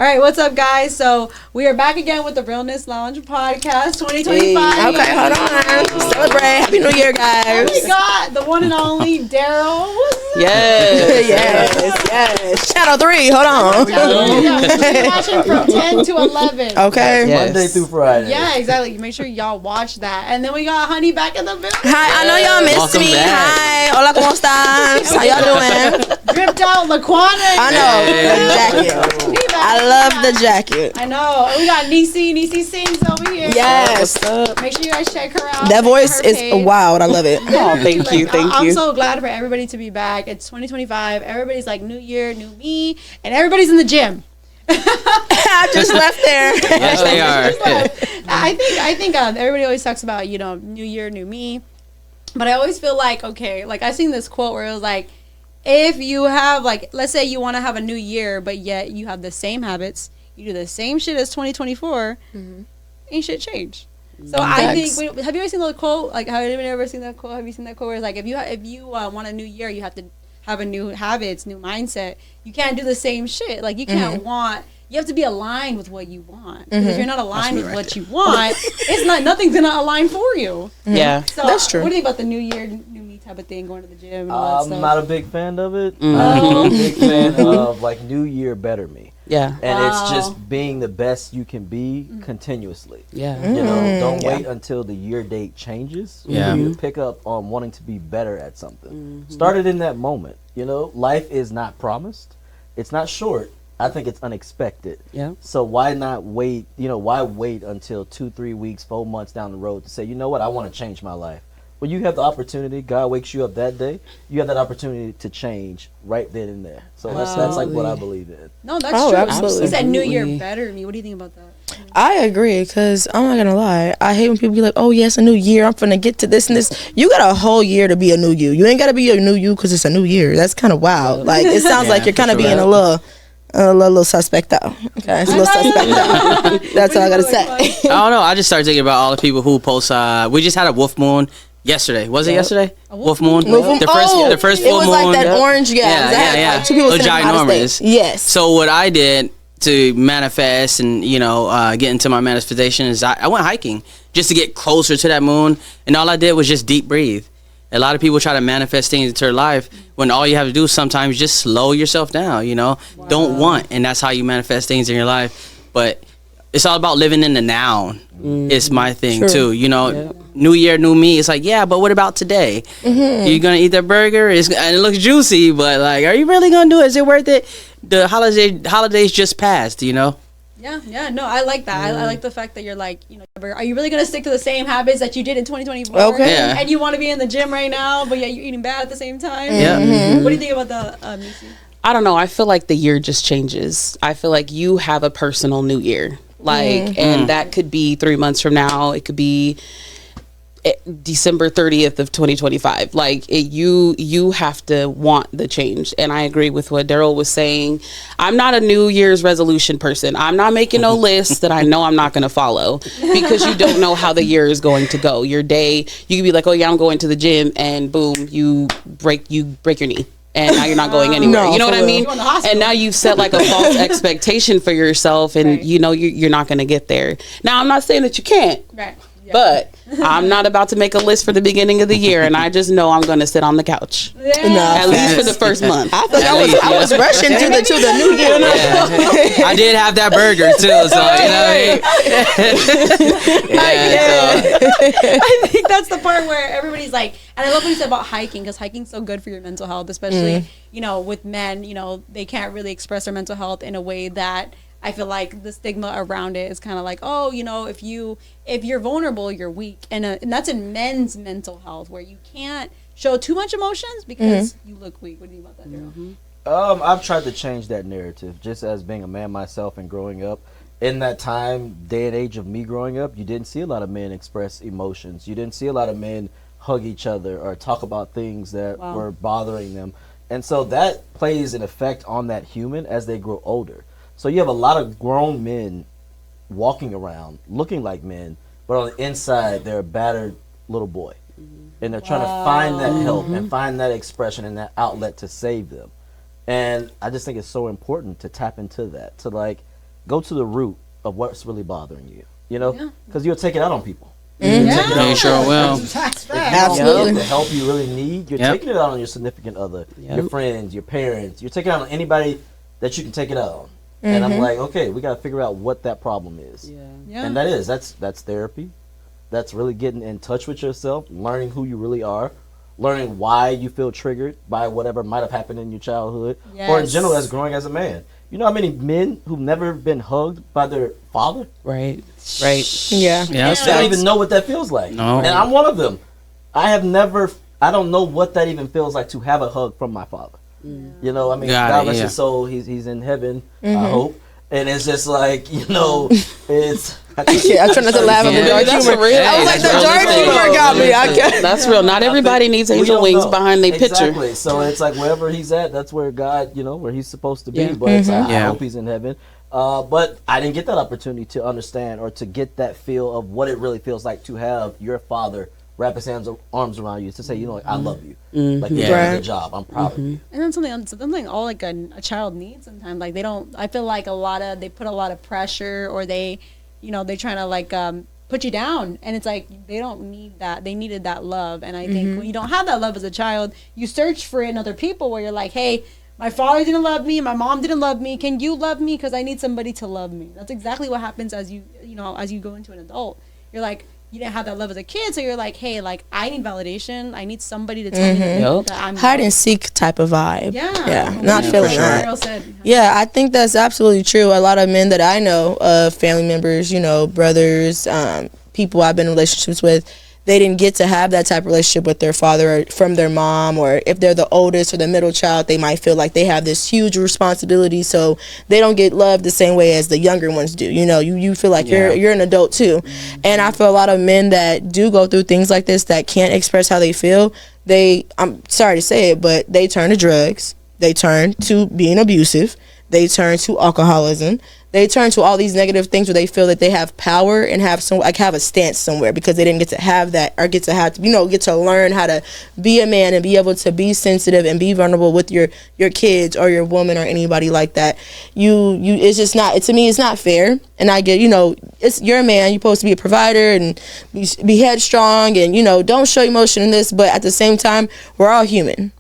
All right, what's up, guys? So we are back again with the Realness Lounge podcast 2025. Hey, okay, hold on. Celebrate. Happy New Year, guys. We got the one and only Darrell. Yes, yes. Channel 3, hold on. We're watching from 10 to 11. Okay. Yes. Monday through Friday. Yeah, exactly. Make sure y'all watch that. And then we got Honey back in the building. Hi, I know y'all missed me. Back. Hi. Hola, ¿cómo están? How y'all doing? Dripped out Laquana. I know. The jacket. I love the jacket. I know. And we got Nisi sings over here. Yes. Make sure you guys check her out. That voice is wild. I love it. Oh, thank you. I'm so glad for everybody to be back. It's 2025. Everybody's like, new year, new me. And everybody's in the gym. I just left there. Yes, they are. I think everybody always talks about, new year, new me. But I always feel like, okay, like I seen this quote where it was like, if you have, like, let's say you want to have a new year, but yet you have the same habits, you do the same shit as 2024, ain't shit change. So I think, have you ever seen the quote? Like, have anyone ever seen that quote? Have you seen that quote where it's like, if you want a new year, you have to have a new habits, new mindset. You can't do the same shit. Like, you can't you have to be aligned with what you want. If you're not aligned with what you want, nothing's gonna align for you. Yeah, so that's true. What do you think about the new year, new me type of thing, going to the gym and all that stuff? I'm not a big fan of it. I'm a big fan of like New Year, better me. yeah, And it's just being the best you can be continuously. yeah. You know, don't wait until the year date changes for Yeah. you to pick up on wanting to be better at something. Start it in that moment. You know, life is not promised. It's not short. I think it's unexpected. Yeah. So why not wait? You know, why wait until 2-3 weeks, 4 months down the road to say, you know what, I want to change my life. When you have the opportunity, God wakes you up that day, you have that opportunity to change right then and there. So that's like what I believe in. No, that's true. Absolutely. He said new year, better me. What do you think about that? I agree, because I'm not gonna lie, I hate when people be like, oh yes, a new year, I'm finna get to this and this. You got a whole year to be a new you. You ain't gotta be a new you because it's a new year. That's kind of wild. Like, it sounds like you're kind of being a little suspect though. Okay, it's a little suspect though. That's all I gotta say. I don't know. I just started thinking about all the people who post. We just had a wolf moon yesterday. Was it yesterday? Wolf moon. The first full moon. It was like that orange. Yeah. Like 2 people sitting in the ginormous. Yes. So what I did to manifest and get into my manifestation is I went hiking just to get closer to that moon, and all I did was just deep breathe. A lot of people try to manifest things into their life when all you have to do is sometimes just slow yourself down, Don't want, and that's how you manifest things in your life. But it's all about living in the now. It's my thing too, New year, new me. It's like, yeah, but what about today? You're gonna eat that burger, and it looks juicy, but like, are you really gonna do it? Is it worth it? The holidays just passed, Yeah, no, I like that. I like the fact that you're like, are you really going to stick to the same habits that you did in 2024? Okay. Yeah. And you want to be in the gym right now, but yet you're eating bad at the same time? Yeah. What do you think about the Missy? I don't know. I feel like the year just changes. I feel like you have a personal new year. And that could be 3 months from now. It could be December 30th of 2025. You have to want the change. And I agree with what Darrell was saying. I'm not a New Year's resolution person. I'm not making no list that I know I'm not going to follow, because you don't know how the year is going to go. Your day, you could be like, oh yeah, I'm going to the gym, and boom, you break your knee. And now you're not going anywhere. You know what I mean? And now you've set like a false expectation for yourself, and you're not going to get there. Now, I'm not saying that you can't. Right. Yeah. But I'm not about to make a list for the beginning of the year, and I just know I'm going to sit on the couch. Yeah. At least for the first month. I thought I was rushing to the new year. Yeah. I did have that burger too, so I think that's the part where everybody's like, and I love what you said about hiking, because hiking's so good for your mental health, especially with men. They can't really express their mental health in a way that I feel like the stigma around it is kind of like, oh, if you're vulnerable, you're weak, and that's in men's mental health, where you can't show too much emotions because you look weak. What do you think about that, Darrell? I've tried to change that narrative, just as being a man myself and growing up. In that day and age of me growing up, you didn't see a lot of men express emotions. You didn't see a lot of men hug each other or talk about things that were bothering them. And so that plays an effect on that human as they grow older. So you have a lot of grown men walking around looking like men, but on the inside they're a battered little boy. And they're trying to find that help and find that expression and that outlet to save them. And I just think it's so important to tap into that, to like go to the root of what's really bothering you. You know, Yeah. because you'll take it out on people. Yeah. You sure will. That's If you fact. don't Absolutely. get the help you really need, you're Yep. taking it out on your significant other, your friends, your parents. You're taking it out on anybody that you can take it out on. And I'm like, okay, we got to figure out what that problem is. Yeah. And that's therapy. That's really getting in touch with yourself, learning who you really are, learning why you feel triggered by whatever might have happened in your childhood, or in Yes. general as growing as a man. You know how many men who've never been hugged by their father? Right. Yeah. Yeah. They don't even know what that feels like. No. And I'm one of them. I don't know what that even feels like to have a hug from my father. You know, I mean, Got God it, rest yeah. his soul, he's in heaven, I hope. And it's just like, you know, it's... Yeah, I'm trying not to laugh at the Yeah, dark that's humor. real. I was like, the That's dark real. humor got me. I can't. That's real. Not everybody needs We angel don't wings know. behind their picture. Exactly. So it's like wherever he's at, that's where God, you know, where he's supposed to be. Yeah. But it's like, I Yeah. hope he's in heaven. But I didn't get that opportunity to understand or to get that feel of what it really feels like to have your father wrap his arms around you to say, you know, like, I love you. Like, you're doing a Right. good job. I'm proud of you. And then something all like a child needs sometimes. Like they don't. I feel like they put a lot of pressure, or they trying to like put you down, and it's like they don't need that. They needed that love, and I think when you don't have that love as a child, you search for it in other people. Where you're like, hey, my father didn't love me, my mom didn't love me. Can you love me? Because I need somebody to love me. That's exactly what happens as you go into an adult. You're like, you didn't have that love as a kid, so you're like, hey, like I need validation. I need somebody to tell me Yep. that I'm Hide and loved. seek type of vibe. Yeah. Yeah. Not Yeah, feeling for sure. that. Darrell said. Yeah, I think that's absolutely true. A lot of men that I know, family members, you know, brothers, people I've been in relationships with, they didn't get to have that type of relationship with their father or from their mom, or if they're the oldest or the middle child, they might feel like they have this huge responsibility, so they don't get loved the same way as the younger ones do. You know, you feel like you're an adult too. And I feel a lot of men that do go through things like this that can't express how they feel, I'm sorry to say it, but they turn to drugs, they turn to being abusive, they turn to alcoholism, they turn to all these negative things where they feel that they have power and have a stance somewhere because they didn't get to have that, or get to learn how to be a man and be able to be sensitive and be vulnerable with your kids or your woman or anybody like that. It's just not, to me, it's not fair. And I get, you're a man, you're supposed to be a provider and be headstrong and, don't show emotion in this, but at the same time, we're all human.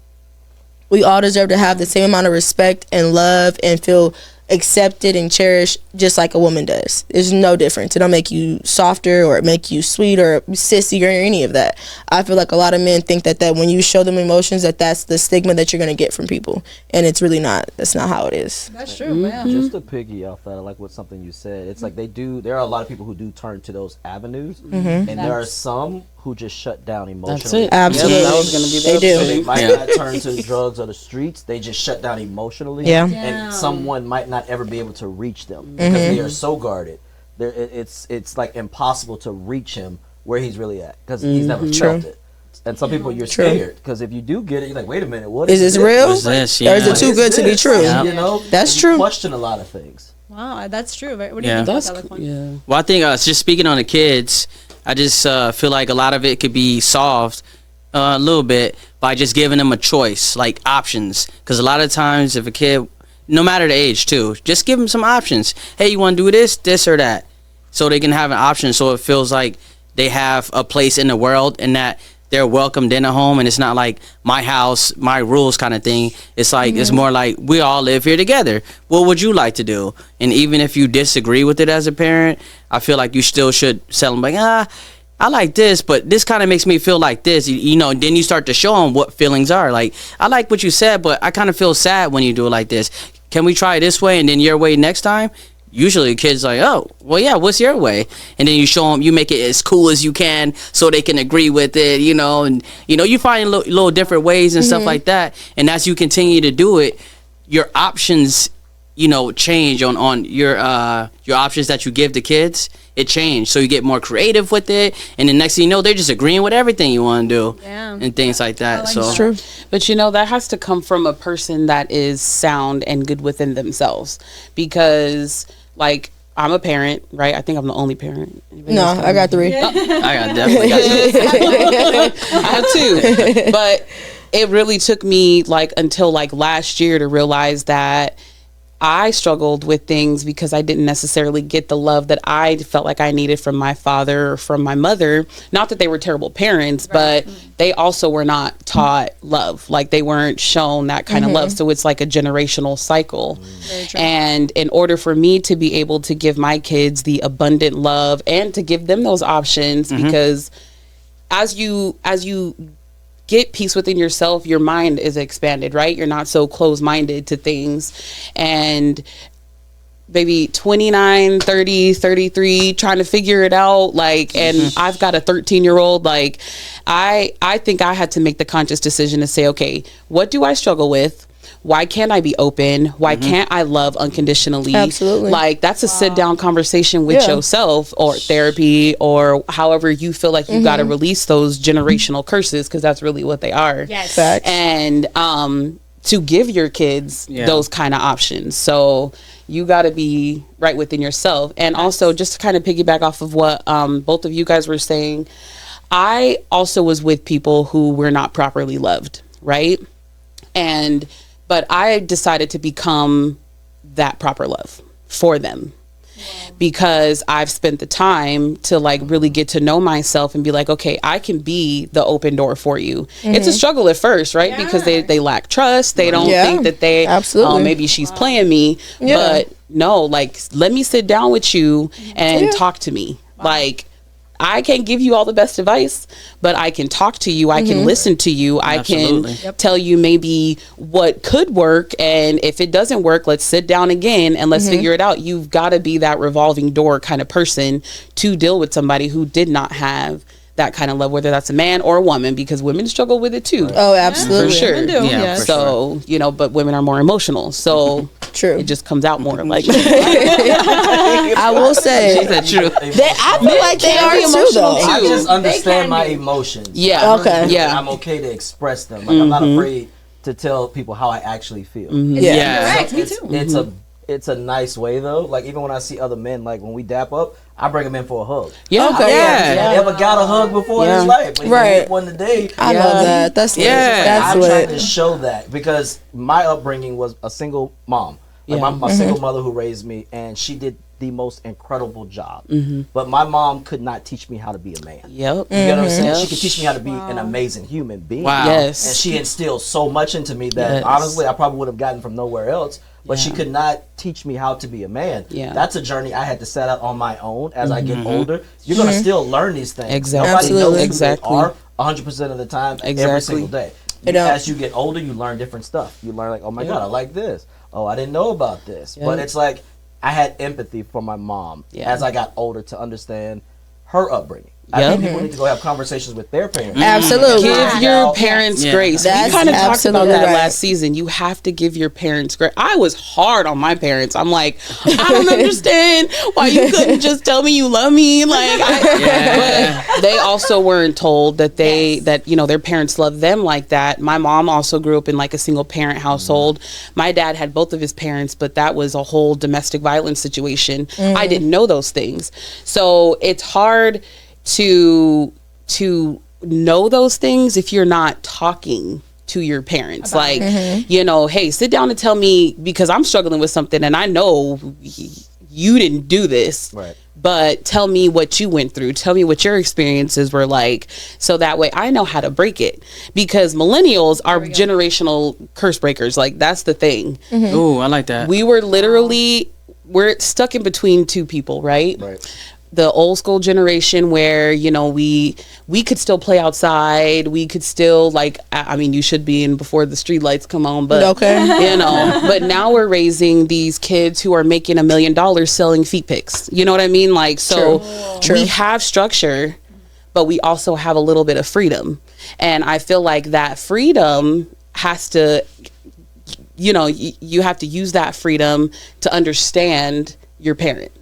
We all deserve to have the same amount of respect and love and feel accepted and cherished just like a woman does. There's no difference. It don't make you softer or make you sweet or sissy or any of that. I feel like a lot of men think that when you show them emotions, that's the stigma that you're going to get from people. And it's really not. That's not how it is. That's true. Yeah. Just to piggy off that, I like what something you said. It's like there are a lot of people who do turn to those avenues, and there are some who just shut down emotionally. That's it. Absolutely. Yep, that was going to be They the do. So they episode. might not turn to drugs or the streets. They just shut down emotionally. Yeah. And someone might not ever be able to reach them because they are so guarded. It's like impossible to reach him where he's really at because he's never felt it. And some people you're scared because if you do get it, you're like, wait a minute, what Is this real? What's this? Or is Yeah. it too good to be true? Yeah. You know, That's and you true. question a lot of things. Wow, that's true. What do Yeah. you think That's about that, Laquan? yeah. Well, I think just speaking on the kids, I just feel like a lot of it could be solved a little bit by just giving them a choice, like options. Because a lot of times, if a kid, no matter the age too, just give them some options. Hey, you want to do this, or that, so they can have an option. So it feels like they have a place in the world and that they're welcomed in a home, and it's not like my house, my rules kind of thing. It's like it's more like we all live here together. What would you like to do? And even if you disagree with it as a parent, I feel like you still should tell them like, I like this, but this kind of makes me feel like this. Then you start to show them what feelings are. Like, I like what you said, but I kind of feel sad when you do it like this. Can we try it this way and then your way next time? Usually kids like, oh, well, yeah, what's your way? And then you show them, you make it as cool as you can so they can agree with it, and, you find little different ways and stuff like that. And as you continue to do it, your options, change on your options that you give the kids. It changed. So you get more creative with it. And the next thing you know, they're just agreeing with everything you want to do. Yeah. And things like that. I like So that. True. But that has to come from a person that is sound and good within themselves. Because, like, I'm a parent, right? I think I'm the only parent. Anybody No, else I got 3. I definitely got you. I have 2. But it really took me, like, until, like, last year to realize that I struggled with things because I didn't necessarily get the love that I felt like I needed from my father or from my mother. Not that they were terrible parents, but they also were not taught love. Like they weren't shown that kind of love. So it's like a generational cycle. And in order for me to be able to give my kids the abundant love and to give them those options, because as you get peace within yourself, your mind is expanded, right? You're not so closed-minded to things. And maybe 29, 30, 33, trying to figure it out, like, and I've got a 13-year-old, like, I think I had to make the conscious decision to say, okay, what do I struggle with? Why can't I be open? Why can't I love unconditionally? Absolutely. Like, that's a sit down conversation with yourself, or therapy, or however you feel like you got to release those generational curses, because that's really what they are. Yes. Facts. And to give your kids those kind of options. So you got to be right within yourself. And also, just to kind of piggyback off of what both of you guys were saying, I also was with people who were not properly loved, right? But I decided to become that proper love for them, because I've spent the time to like really get to know myself and be like, okay, I can be the open door for you. It's a struggle at first, right? Because they lack trust. They don't think that they, maybe she's playing me, but no, like, let me sit down with you and talk to me. Like, I can't give you all the best advice, but I can talk to you. I can listen to you. I can tell you maybe what could work. And if it doesn't work, let's sit down again and let's figure it out. You've got to be that revolving door kind of person to deal with somebody who did not have that kind of love, whether that's a man or a woman, because women struggle with it too. Oh, absolutely. For sure. Women do. Yeah, for So, you know, but women are more emotional. So True. it just comes out more like I will say, Is that true? I feel like they are too, emotional though. too. I just They understand can my be. emotions. Yeah. Okay. Yeah. I'm okay to express them. Like, I'm not afraid to tell people how I actually feel. Yeah. Correct, me too. It's a nice way though. Like, even when I see other men, like when we dap up, I bring them in for a hug. Yeah. Okay. Yeah. Never got a hug before in his life, but Right. he get one today. I love that. That's that's I'm trying to what. show that, because my upbringing was a single mom. Like my single mother who raised me, and she did the most incredible job. But my mom could not teach me how to be a man. Yep. You know what I'm saying? Yep. She could teach me how to be an amazing human being. Wow. Yes. And she instilled so much into me that Yes. honestly I probably would have gotten from nowhere else. But she could not teach me how to be a man. Yeah. That's a journey I had to set out on my own as I get older. You're going to still learn these things. Exactly. Nobody knows Absolutely. who Exactly. they are 100% of the time, every Exactly. single day. It don't. As you get older, you learn different stuff. You learn like, oh my God, I like this. Oh, I didn't know about this. But it's like, I had empathy for my mom as I got older to understand her upbringing. I think people need to go have conversations with their parents. Absolutely. Give your parents grace. That's We kind of talked about absolutely that right. last season. You have to give your parents grace. I was hard on my parents. I'm like, I don't understand why you couldn't just tell me you love me. Like, but they also weren't told that that you know their parents love them like that. My mom also grew up in like a single parent household. My dad had both of his parents, but that was a whole domestic violence situation. I didn't know those things, so it's hard to know those things if you're not talking to your parents. Like, you know, hey, sit down and tell me, because I'm struggling with something and I know you didn't do this. Right. But tell me what you went through. Tell me what your experiences were like, so that way I know how to break it. Because millennials are generational curse breakers. Like, that's the thing. Ooh, I like that. We were literally, we're stuck in between two people, right? Right. The old school generation where, you know, we could still play outside. We could still, like, I mean, you should be in before the street lights come on, but, you know, but now we're raising these kids who are making $1 million selling feet pics. You know what I mean? Like, so we have structure, but we also have a little bit of freedom. And I feel like that freedom has to, you know, you have to use that freedom to understand your parent.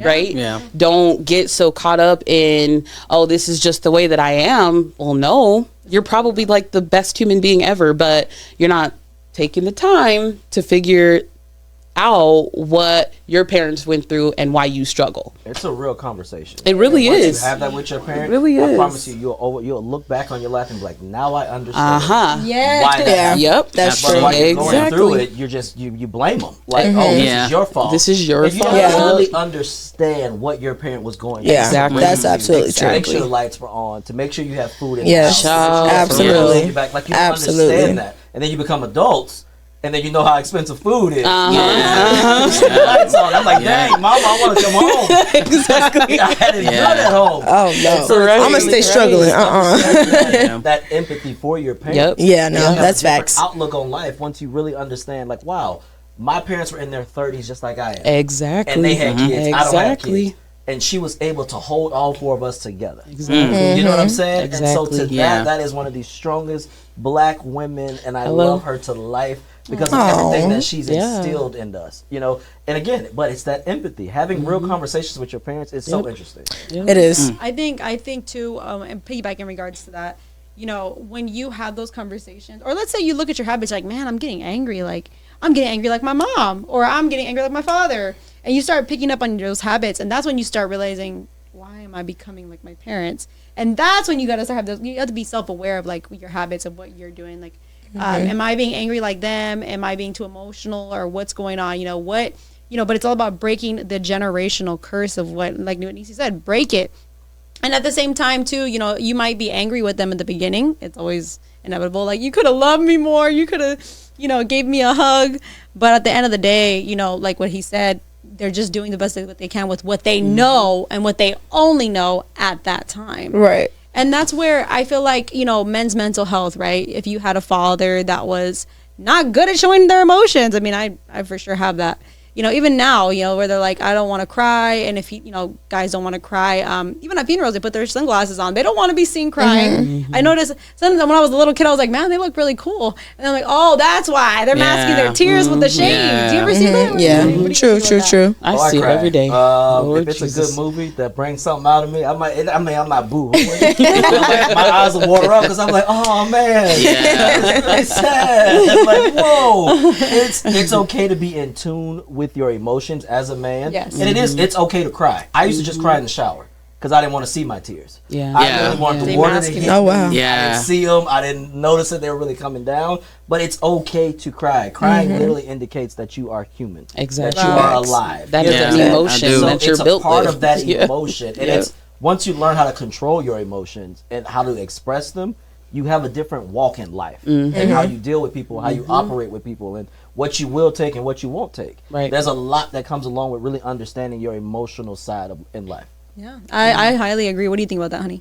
Right? Yeah. Don't get so caught up in, oh, this is just the way that I am. Well, no, you're probably like the best human being ever, but you're not taking the time to figure out what your parents went through and why you struggle. It's a real conversation. It really Once is. you have that with your parents, really I is. promise you, you'll look back on your life and be like, now I understand. Yeah. Why that Yeah. happened. Yep. That's But true. while you're going through Exactly. it, you're just you blame them. Like, oh, this Yeah. is your fault. This is your if you fault. don't Yeah. really understand what your parent was going through. Yeah, Exactly. that's absolutely To make true. sure the lights were on, to make sure you have food in Yes, the house. absolutely. You back, like you don't Absolutely. understand that. And then you become adults, and then you know how expensive food is. Yeah. The lights on. I'm like, dang, mama, I want to come home. Exactly. I had it good Yeah. at home. Oh no, So I'm gonna stay struggling. That empathy for your parents. Yep. Yeah, You no, have a that's different facts. Outlook on life once you really understand, like, wow, my parents were in their 30s just like I am. Exactly. And they had kids. I don't have Exactly. kids. And she was able to hold all four of us together. Exactly. You know what I'm saying? And so Exactly. to Yeah. that is one of the strongest black women, and I Hello. love her to life because of Aw. everything that she's Yeah. instilled in us. You know, and again, but it's that empathy. Having real conversations with your parents is so Yep. interesting. It is. I think too, and piggyback in regards to that, you know, when you have those conversations, or let's say you look at your habits like, man, I'm getting angry like my mom, or I'm getting angry like my father, and you start picking up on those habits, and that's when you start realizing, why am I becoming like my parents? And that's when you gotta start you have to be self-aware of like your habits of what you're doing. Like, am I being angry like them? Am I being too emotional, or what's going on? You know what? You know, but it's all about breaking the generational curse of what, like Nisi said, break it. And at the same time, too, you know, you might be angry with them in the beginning. It's always inevitable. Like, you could have loved me more. You could have, you know, gave me a hug. But at the end of the day, you know, like what he said, they're just doing the best that they can with what they know and what they only know at that time. Right. And that's where I feel like, you know, men's mental health, right? If you had a father that was not good at showing their emotions, I mean, I for sure have that. You know, even now, you know, where they're like, I don't want to cry. And if, you know, guys don't want to cry, even at funerals, they put their sunglasses on. They don't want to be seen crying. I noticed sometimes when I was a little kid, I was like, man, they look really cool. And I'm like, oh, that's why. They're masking their tears with the shade. Do you ever see that? Yeah. What do you True. think True. about that? True. I see it cry. every day. If it's Jesus. a good movie that brings something out of me, I'm not boo-hooing. My eyes will water up because I'm like, oh man, that's really sad. Like, whoa, it's okay to be in tune with your emotions as a man. Yes. And it's okay to cry. I used to just cry in the shower because I didn't want to see my tears. Yeah. I Yeah. really wanted They the water to mask it. hit Oh, wow. me. I Yeah. didn't see them. I didn't notice that they were really coming down. But it's okay to cry. Crying literally indicates that you are human. Exactly. That you are alive. That You is know an what I'm saying? emotion I do. that you're it's built a part with. of that Yeah. emotion, and Yeah. it's once you learn how to control your emotions and how to express them, you have a different walk in life and how you deal with people, how you operate with people, and what you will take and what you won't take. Right. There's a lot that comes along with really understanding your emotional side in life. Yeah. I highly agree. What do you think about that, honey?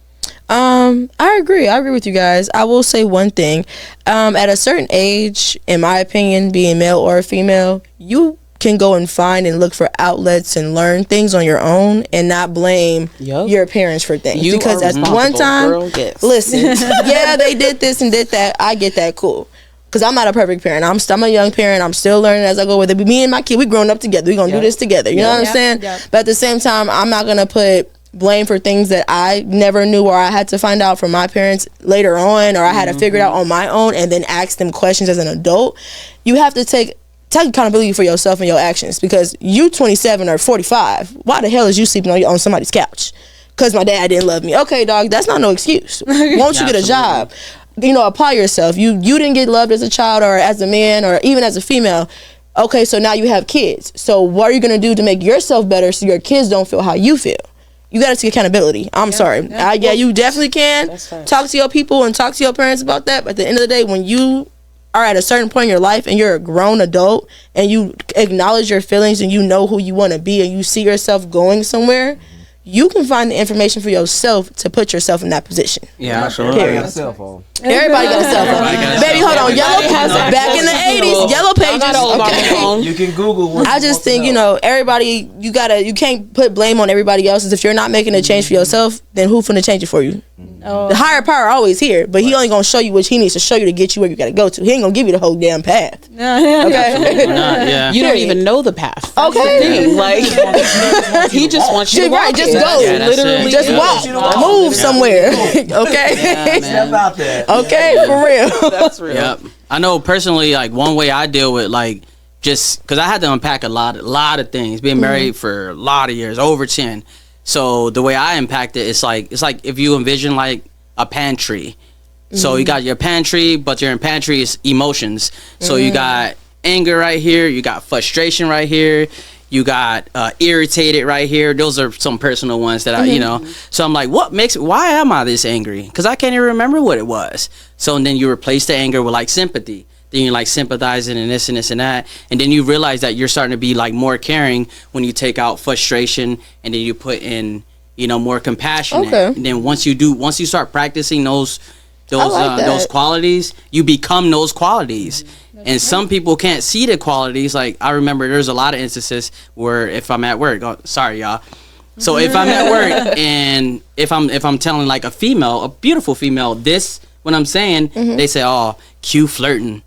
I agree. I agree with you guys. I will say one thing. At a certain age, in my opinion, being male or female, you can go and find and look for outlets and learn things on your own and not blame Yup. your parents for things. You because are at one responsible, time, girl. Yes. listen, yeah, they did this and did that. I get that, cool. Because I'm not a perfect parent. I'm a young parent. I'm still learning as I go with it. But me and my kid, we grown up together. We going to do this together. You know what I'm saying? Yeah. But at the same time, I'm not going to put blame for things that I never knew or I had to find out from my parents later on, or I had to figure it out on my own and then ask them questions as an adult. You have to take accountability for yourself and your actions, because you 27 or 45, why the hell is you sleeping on somebody's couch? Because my dad didn't love me. Okay, dog, that's not no excuse. Won't you get a job? You know, apply yourself. You didn't get loved as a child or as a man or even as a female. Okay, so now you have kids. So what are you going to do to make yourself better so your kids don't feel how you feel? You got to take accountability. I'm sorry. Yeah, you definitely can talk to your people and talk to your parents about that. But at the end of the day, when you are at a certain point in your life and you're a grown adult and you acknowledge your feelings and you know who you want to be and you see yourself going somewhere, you can find the information for yourself to put yourself in that position. Yeah, Everybody got a cell phone. Everybody got a cell phone. Everybody got a Baby, cell hold on. phone. Yellow has back in the access to 80s, Yellow I got all Pages. of my Okay. phone. You can Google what I just think, you know, everybody, you can't put blame on everybody else's. If you're not making a change for yourself, then who finna change it for you? The higher power always here, but he only gonna show you what he needs to show you to get you where you gotta go to. He ain't gonna give you the whole damn path. Okay. Yeah. You don't even know the path. That's Okay. the thing. Like, he just wants you to walk Just it. go. Yeah, that's Literally, it. Just Yeah. walk. Move somewhere. Okay. Yeah, Step man. out there. Okay, for real. That's real. Yep. I know personally, like one way I deal with like just because I had to unpack a lot of things. Being married for a lot of years, over 10. So the way I impact it, it's like if you envision like a pantry. So you got your pantry, but your pantry is emotions. So you got anger right here, you got frustration right here, you got irritated right here. Those are some personal ones that I, you know. So I'm like, why am I this angry? Because I can't even remember what it was. So and then you replace the anger with like sympathy. Then you're like sympathizing and this and this and that. And then you realize that you're starting to be like more caring when you take out frustration and then you put in, you know, more compassionate. Okay. And then once you start practicing those that. qualities, you become those qualities. And some people can't see the qualities. Like I remember there's a lot of instances where if I'm at work, sorry y'all. So if I'm at work and if I'm telling like a beautiful female, this what I'm saying, they say, oh, cute flirting.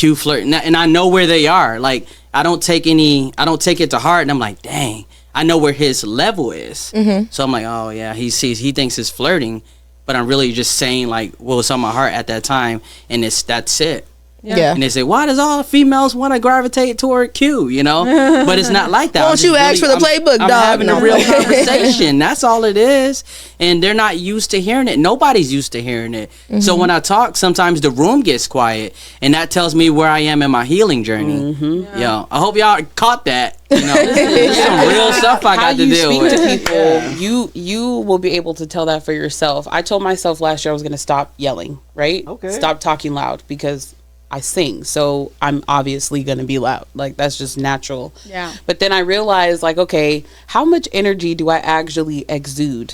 And I know where they are. Like I don't take it to heart, and I'm like, dang, I know where his level is. So I'm like, oh yeah, he thinks it's flirting, but I'm really just saying like what was on my heart at that time, and that's it. Yeah. And they say, why does all females want to gravitate toward Q, you know? But it's not like that. Won't you ask for the playbook, I'm dog? having a real conversation. That's all it is. And they're not used to hearing it. Nobody's used to hearing it. So when I talk, sometimes the room gets quiet. And that tells me where I am in my healing journey. Yo, I hope y'all caught that. You know, this is some real stuff I got to deal with. How you speak to people, you will be able to tell that for yourself. I told myself last year I was going to stop yelling, right? Okay. Stop talking loud because I sing, so I'm obviously gonna be loud. Like that's just natural. Yeah. But then I realized, like, okay, how much energy do I actually exude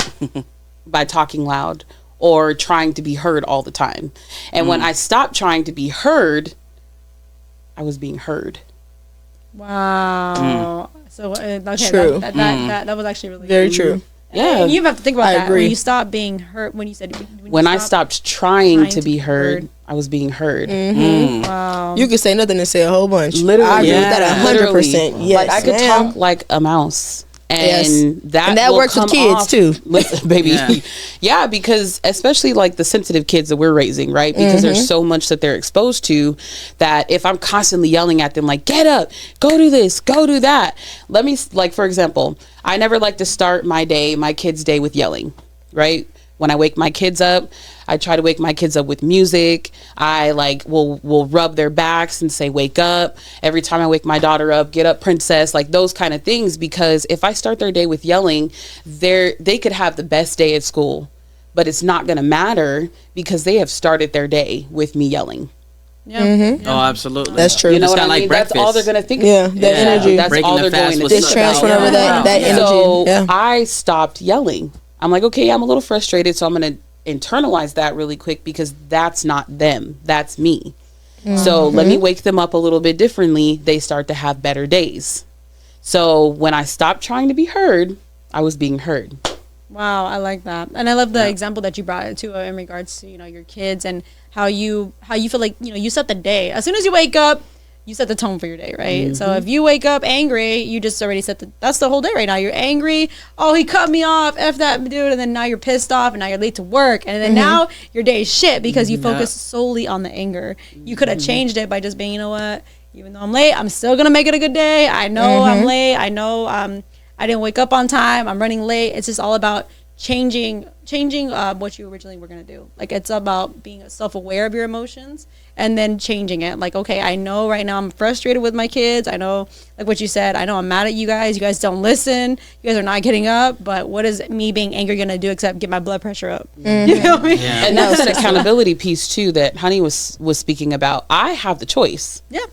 by talking loud or trying to be heard all the time? And when I stopped trying to be heard, I was being heard. Wow. So okay, True. that was actually really Very good. true. Yeah. And you have to think about I that agree. when you stop being heard. When you said When I stopped trying to be heard, I was being heard. Wow. You could say nothing and say a whole bunch. Literally. I agree with that Literally. 100%. Yes, Like I could ma'am. talk like a mouse. And Yes. that And that will works with come kids, off- too. Listen, baby. Yeah, because especially like the sensitive kids that we're raising, right? Because there's so much that they're exposed to that if I'm constantly yelling at them like, get up, go do this, go do that. Let me, like, for example, I never like to start my kids' day with yelling, right? When I wake my kids up, I try to wake my kids up with music. I like will rub their backs and say, wake up. Every time I wake my daughter up, get up, princess, like those kind of things. Because if I start their day with yelling, they could have the best day at school, but it's not going to matter because they have started their day with me yelling. Yeah. Oh, absolutely. That's true. You know It's what I kinda mean? like That's all they're breakfast. going to think. Yeah, that energy. That's Breaking all the they're fast going to with think Just sugar. transferring about. over that energy. So Yeah. I stopped yelling. I'm like, okay, I'm a little frustrated, so I'm going to internalize that really quick because that's not them. That's me. So let me wake them up a little bit differently. They start to have better days. So when I stopped trying to be heard, I was being heard. Wow, I like that, and I love the example that you brought to in regards to your kids and how you feel like you set the day as soon as you wake up. You set the tone for your day, right? So if you wake up angry, you just already that's the whole day right now. You're angry. Oh, he cut me off. F that dude. And then now you're pissed off and now you're late to work. And then now your day is shit because you focus solely on the anger. You could have changed it by just being, you know what? Even though I'm late, I'm still going to make it a good day. I know I'm late. I know I didn't wake up on time. I'm running late. It's just all about changing what you originally were going to do. Like it's about being self-aware of your emotions and then changing it. Like, okay, I know right now I'm frustrated with my kids. I know, like what you said, I know I'm mad at you guys don't listen, you guys are not getting up, but what is me being angry going to do except get my blood pressure up? You know what I mean? And that's an accountability piece too that Honey was speaking about. I have the choice. Yeah.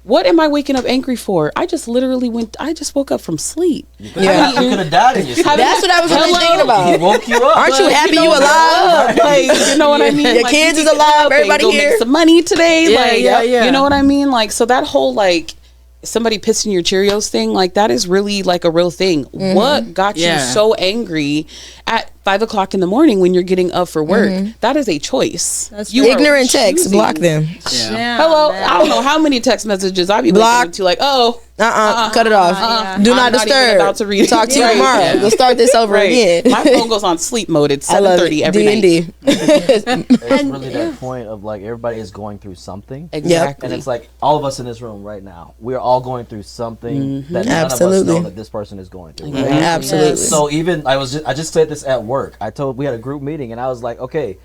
What am I waking up angry for? I just woke up from sleep. You could have died in your sleep. That's what I was really thinking He about. woke you up. Aren't you happy you alive? Like, you know what I mean? Your Like, kids you is can get alive, up and everybody go here. make some money today. Yeah, like, yeah. You know what I mean? Like, so that whole like somebody pissing your Cheerios thing, like that is really like a real thing. What got you so angry at 5 o'clock in the morning when you're getting up for work? That is a choice. That's You true. are Ignorant texts, choosing- block them. Yeah, Hello, man. I don't know how many text messages I be Block. listening to like, oh, Cut it off. Yeah. Do I'm not not even disturb. about to read it. Talk to you Right. tomorrow. Yeah. We'll start this over again. My phone goes on sleep mode. It's I love 7:30 it. every night. D&D. It's really that point of like everybody is going through something. Exactly. And it's like all of us in this room right now, we are all going through something that none of us Absolutely. know that this person is going through. Right? Absolutely. Yes. So even I just said this at work. We had a group meeting and I was like, okay,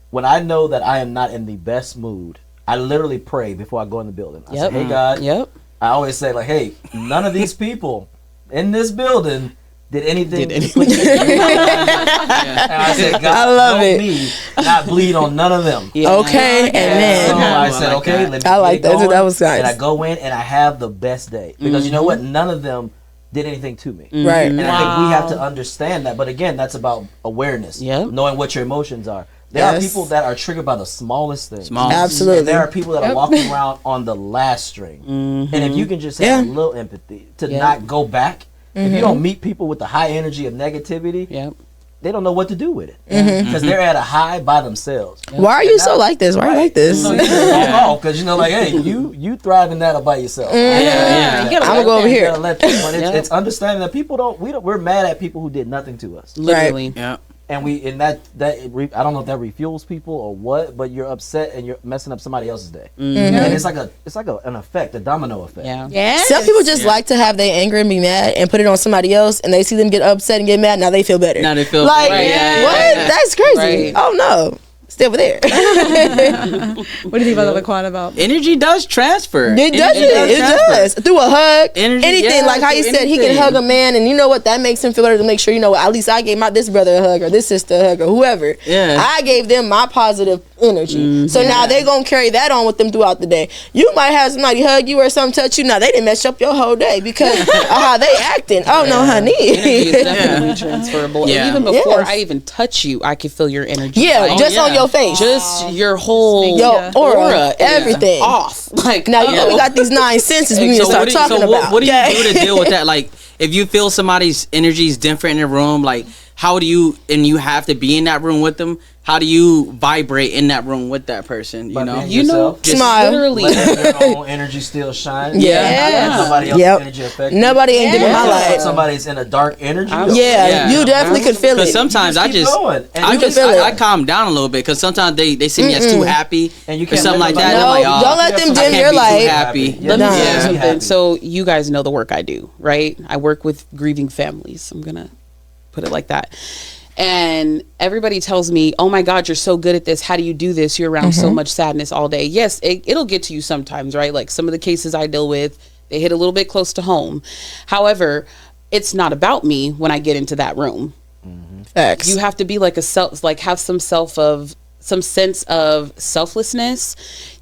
when I know that I am not in the best mood, I literally pray before I go in the building. I say, hey God, Yep. I always say like, hey, none of these people in this building did anything. And I said, God, I love help it. me not bleed on none of them. Yeah. Okay, And so amen. I said, like okay, that. let me I like get that. going. That was nice. And I go in and I have the best day because you know what? None of them did anything to me. Right. And I think we have to understand that. But again, that's about awareness, Yep. knowing what your emotions are. There are Yes. people that are triggered by the smallest things. Absolutely. And there are people that are walking around on the last string. And if you can just have a little empathy to not go back, if you don't meet people with the high energy of negativity, Yep. they don't know what to do with it because they're at a high by themselves. Why are you so like this? Why are you like this? So you just walk off because you know, like, hey, you thrive in that all by yourself. Yeah. You gotta I'm gonna let go over them- You here. gotta let them, but Yeah. it's understanding that people we're mad at people who did nothing to us, Literally. Yeah. and I don't know if that refuels people or what, but you're upset and you're messing up somebody else's day, and it's like an effect, a domino effect. Yeah. Yeah. Some people just like to have their anger and be mad and put it on somebody else, and they see them get upset and get mad. Now they feel better. Now they feel like, better. Yeah, what? yeah, yeah. That's crazy. Right. Oh no, stay over there. What do you think about the quad about? Energy does transfer. It does. Energy It transfer. does. Through a hug, Energy, anything. yeah, Like how you through said, he can anything. hug a man, and you know what? That makes him feel better to make sure, you know, at least I gave this brother a hug or this sister a hug or whoever. Yeah. I gave them my positive energy. So now they're going to carry that on with them throughout the day. You might have somebody hug you or something touch you. Now they didn't mess up your whole day because of how they acting. Oh, no, Energy is honey. definitely transferable. Yeah. And even before Yes. I even touch you, I can feel your energy. Yeah, Like, just on yeah. your face. just your whole Your aura, is everything. off. Like Now, you know, we got these 9 senses we need to start talking about. What do you okay? do to deal with that? Like, if you feel somebody's energy is different in a room, like, how do you, and you have to be in that room with them, how do you vibrate in that room with that person? You By know? being you know, yourself. just Smile. literally. Letting your own energy still shine. Yeah. Not Nobody else's Yep. energy affect you. Nobody ain't dimming my If light. somebody's in a dark energy. Yeah. Yeah, you definitely could feel Because it. sometimes I keep just, going, and I you just, can feel I it. calm down a little bit because sometimes they see me as too happy And you or can't something let like that. nobody- And I'm like, No, oh, don't let them I dim can't your be too light. happy. Yeah, Let me Nah. tell you be something. happy. So you guys know the work I do, right? I work with grieving families. I'm gonna put it like that. And everybody tells me, "Oh my God, you're so good at this. How do you do this? You're around so much sadness all day." Yes, it'll get to you sometimes, right? Like some of the cases I deal with, they hit a little bit close to home. However, it's not about me when I get into that room. Facts. You have to be like have some sense of selflessness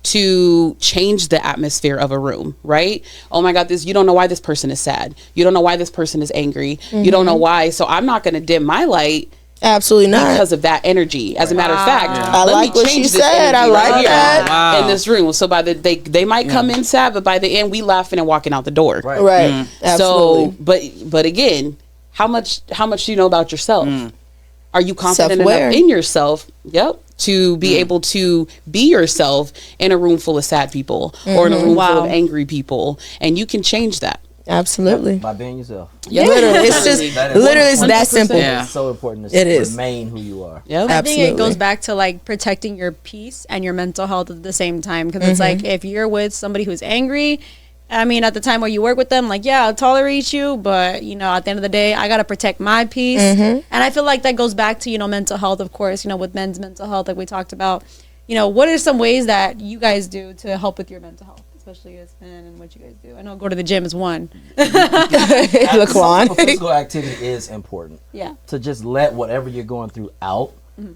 to change the atmosphere of a room, right? Oh my God, you don't know why this person is sad. You don't know why this person is angry. You don't know why. So I'm not going to dim my light Absolutely not. because of that energy. As a matter of fact, I let like me what change she this said. I energy like right here that. Wow. in this room. So they might come in sad, but by the end we laughing and walking out the door. Right. Right. Absolutely. So, but again, how much do you know about yourself? Are you confident Self-aware. enough in yourself? Yep. To be able to be yourself in a room full of sad people or in a room full Wow. of angry people, and you can change that. Absolutely. By being yourself. Literally, it's just That is literally it's that 100%. simple. Yeah. It's so important to It is. remain who you are. Yep. I think it Absolutely. goes back to like protecting your peace and your mental health at the same time. Because it's like if you're with somebody who's angry, I mean, at the time where you work with them, like, yeah, I'll tolerate you, but, you know, at the end of the day, I got to protect my peace. And I feel like that goes back to, you know, mental health, of course, you know, with men's mental health, like we talked about. You know, what are some ways that you guys do to help with your mental health, especially as men and what you guys do? I know go to the gym is one. Laquan. Some physical activity is important. Yeah. To just let whatever you're going through out.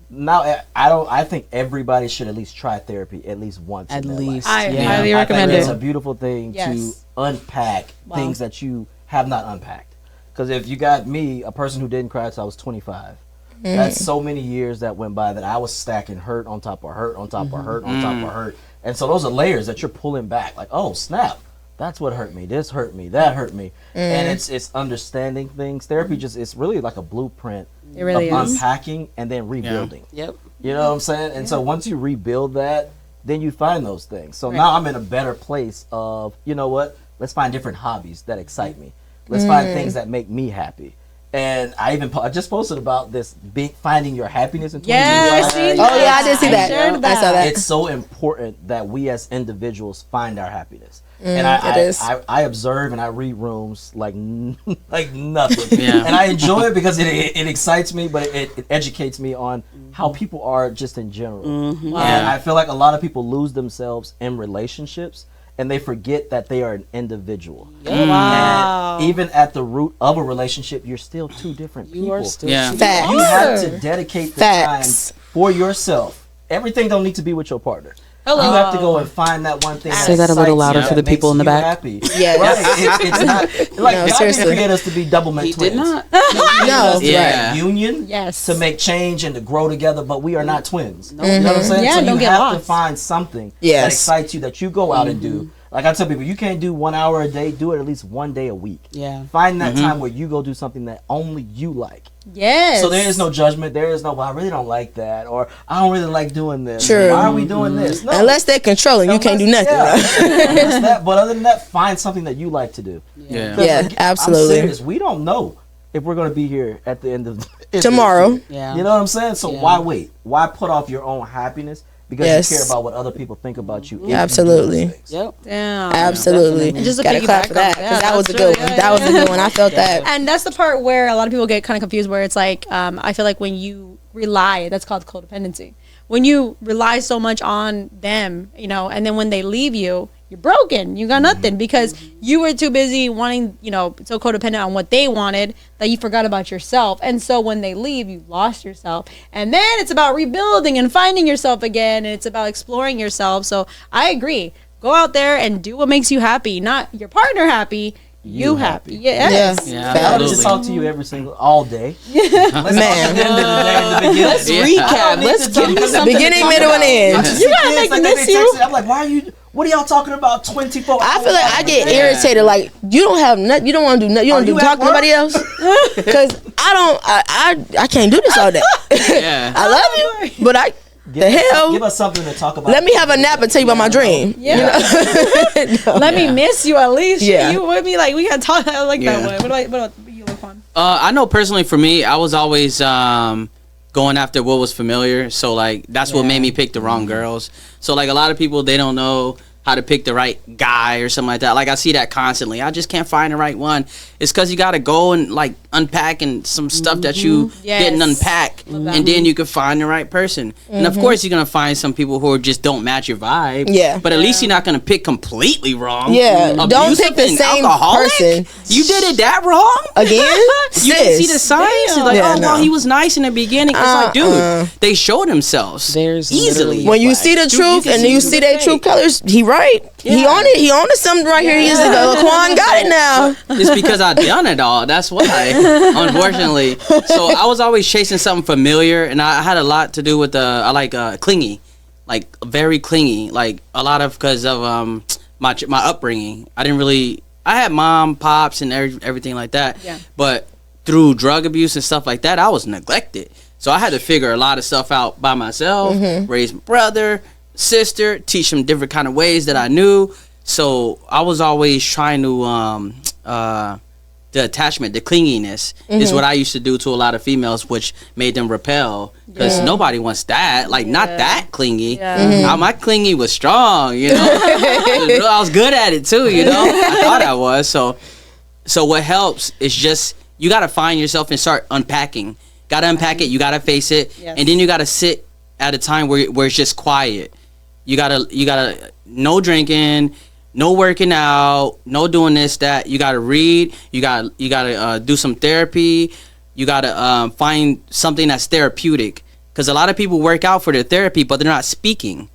Now, I think everybody should at least try therapy at least once. At in their least. life. I Yeah. highly I recommend think it's it. a beautiful thing Yes. to unpack Wow. things that you have not unpacked. Because if you got me, a person who didn't cry till I was 25, that's so many years that went by that I was stacking hurt on top of hurt on top of hurt on top of hurt. And so those are layers that you're pulling back. Like, oh, snap. That's what hurt me. This hurt me. That hurt me. And it's understanding things. Therapy it's really like a blueprint It really of is. unpacking and then rebuilding. Yep. You know what I'm saying? And so once you rebuild that, then you find those things. So now I'm in a better place of, you know what? let's find different hobbies that excite me. Let's find things that make me happy. And I just posted about this finding your happiness in 2025. Oh yeah, I did see that. shared I saw that. It's so important that we as individuals find our happiness. And it is. I observe and I read rooms like nothing. Yeah. And I enjoy it because it excites me, but it educates me on how people are just in general. And I feel like a lot of people lose themselves in relationships and they forget that they are an individual. Wow. And even at the root of a relationship, you're still two different people. You are still Yeah. Facts. You have to dedicate the Facts. time for yourself. Everything don't need to be with your partner. Hello. You have to go and find that one thing. Say that a little louder for the people in the back. Happy. Yes. Right? It's not like No, God seriously. didn't create us to be double mint He twins. did not. No. Yeah. Right. Union. Yes. To make change and to grow together, but we are not twins. You know what I'm saying? Yeah, so don't you get have to lost. find something that Yes. excites you that you go out and do. Like I tell people, you can't do 1 hour a day. Do it at least 1 day a week. Yeah. Find that time where you go do something that only you like. Yes. So there is no judgment. There is no, well, I really don't like that, or I don't really like doing this. True. Why are we doing this? No. Unless they're controlling, you can't do nothing. Yeah. Unless that, but other than that, find something that you like to do. Yeah. 'Cause, Yeah, like, absolutely. I'm serious. We don't know if we're going to be here at the end of Tomorrow. Yeah. You know what I'm saying? So Yeah. why wait? Why put off your own happiness because Yes. you care about what other people think about you? if you do Absolutely. those things? Yep. Damn. Absolutely. And just to Gotta clap piggyback for that on- yeah, because that was a that's good true. one. Yeah, That was a yeah. good one. I felt that. And that's the part where a lot of people get kind of confused where it's like, I feel like when you rely, that's called codependency. When you rely so much on them, you know, and then when they leave you, you're broken. You got nothing because you were too busy wanting, you know, so codependent on what they wanted that you forgot about yourself. And so when they leave, you lost yourself. And then it's about rebuilding and finding yourself again. And it's about exploring yourself. So I agree. Go out there and do what makes you happy, not your partner happy. You happy. Yes. Yeah. Yeah, I absolutely. just talk to you all day. Let's Man. talk at the end of the day and the beginning. Let's Yeah. recap. Let's give me something. Beginning, middle, and I end. just You see gotta kids, make like, me they miss text you. me, I'm like, why are you? What are y'all talking about? 24 hours? I feel like I get Yeah. irritated. Like you don't have nothing. You don't want to do nothing. You Are don't do you talk at to nobody else. Because I don't. I can't do this all day. Yeah. I love you, but I. Give The us- hell? Give us something to talk about. Let me have a nap and tell you about my dream. Yeah. Let me miss you at least. Yeah. You with me? Like, we gotta talk. I like Yeah. that one. What about you, Laquan? I know personally for me, I was always going after what was familiar. So like that's what made me pick the wrong girls. So like a lot of people, they don't know how to pick the right guy or something like that. Like I see that constantly. I just can't find the right one. It's because you got to go and like unpack and some stuff that you Yes. didn't unpack, and then you can find the right person. And of course, you're gonna find some people who just don't match your vibe. Yeah. But at least you're not gonna pick completely wrong. Yeah. Don't Abusive pick the and same alcoholic? person. You did it that wrong Again, You didn't see the Sis. signs. It's like, Yeah, oh, well, no. he was nice in the beginning. It's like, Uh-uh. dude, they showed themselves There's easily. literally- When you see the Dude, truth you can and see you through see the their true fake. colors, he right. He Yeah. on it. He on to something right here. He's like, Laquan got it now. It's because I done it all. That's why, unfortunately. So I was always chasing something familiar, and I had a lot to do with I like clingy, like very clingy, like a lot of because of my upbringing. I didn't really. I had mom, pops, and everything like that. Yeah. But through drug abuse and stuff like that, I was neglected. So I had to figure a lot of stuff out by myself. Raise my brother, sister, teach them different kind of ways that I knew. So I was always trying to the attachment, the clinginess is what I used to do to a lot of females, which made them repel because nobody wants that. Like not that clingy. Yeah. My clingy was strong, you know. I was good at it too, you know. I thought I was. So what helps is just you got to find yourself and start unpacking. Got to unpack it. You got to face it, Yes. and then you got to sit at a time where it's just quiet. You gotta no drinking, no working out, no doing this that. You gotta read. You gotta do some therapy. You gotta find something that's therapeutic. Because a lot of people work out for their therapy, but they're not speaking.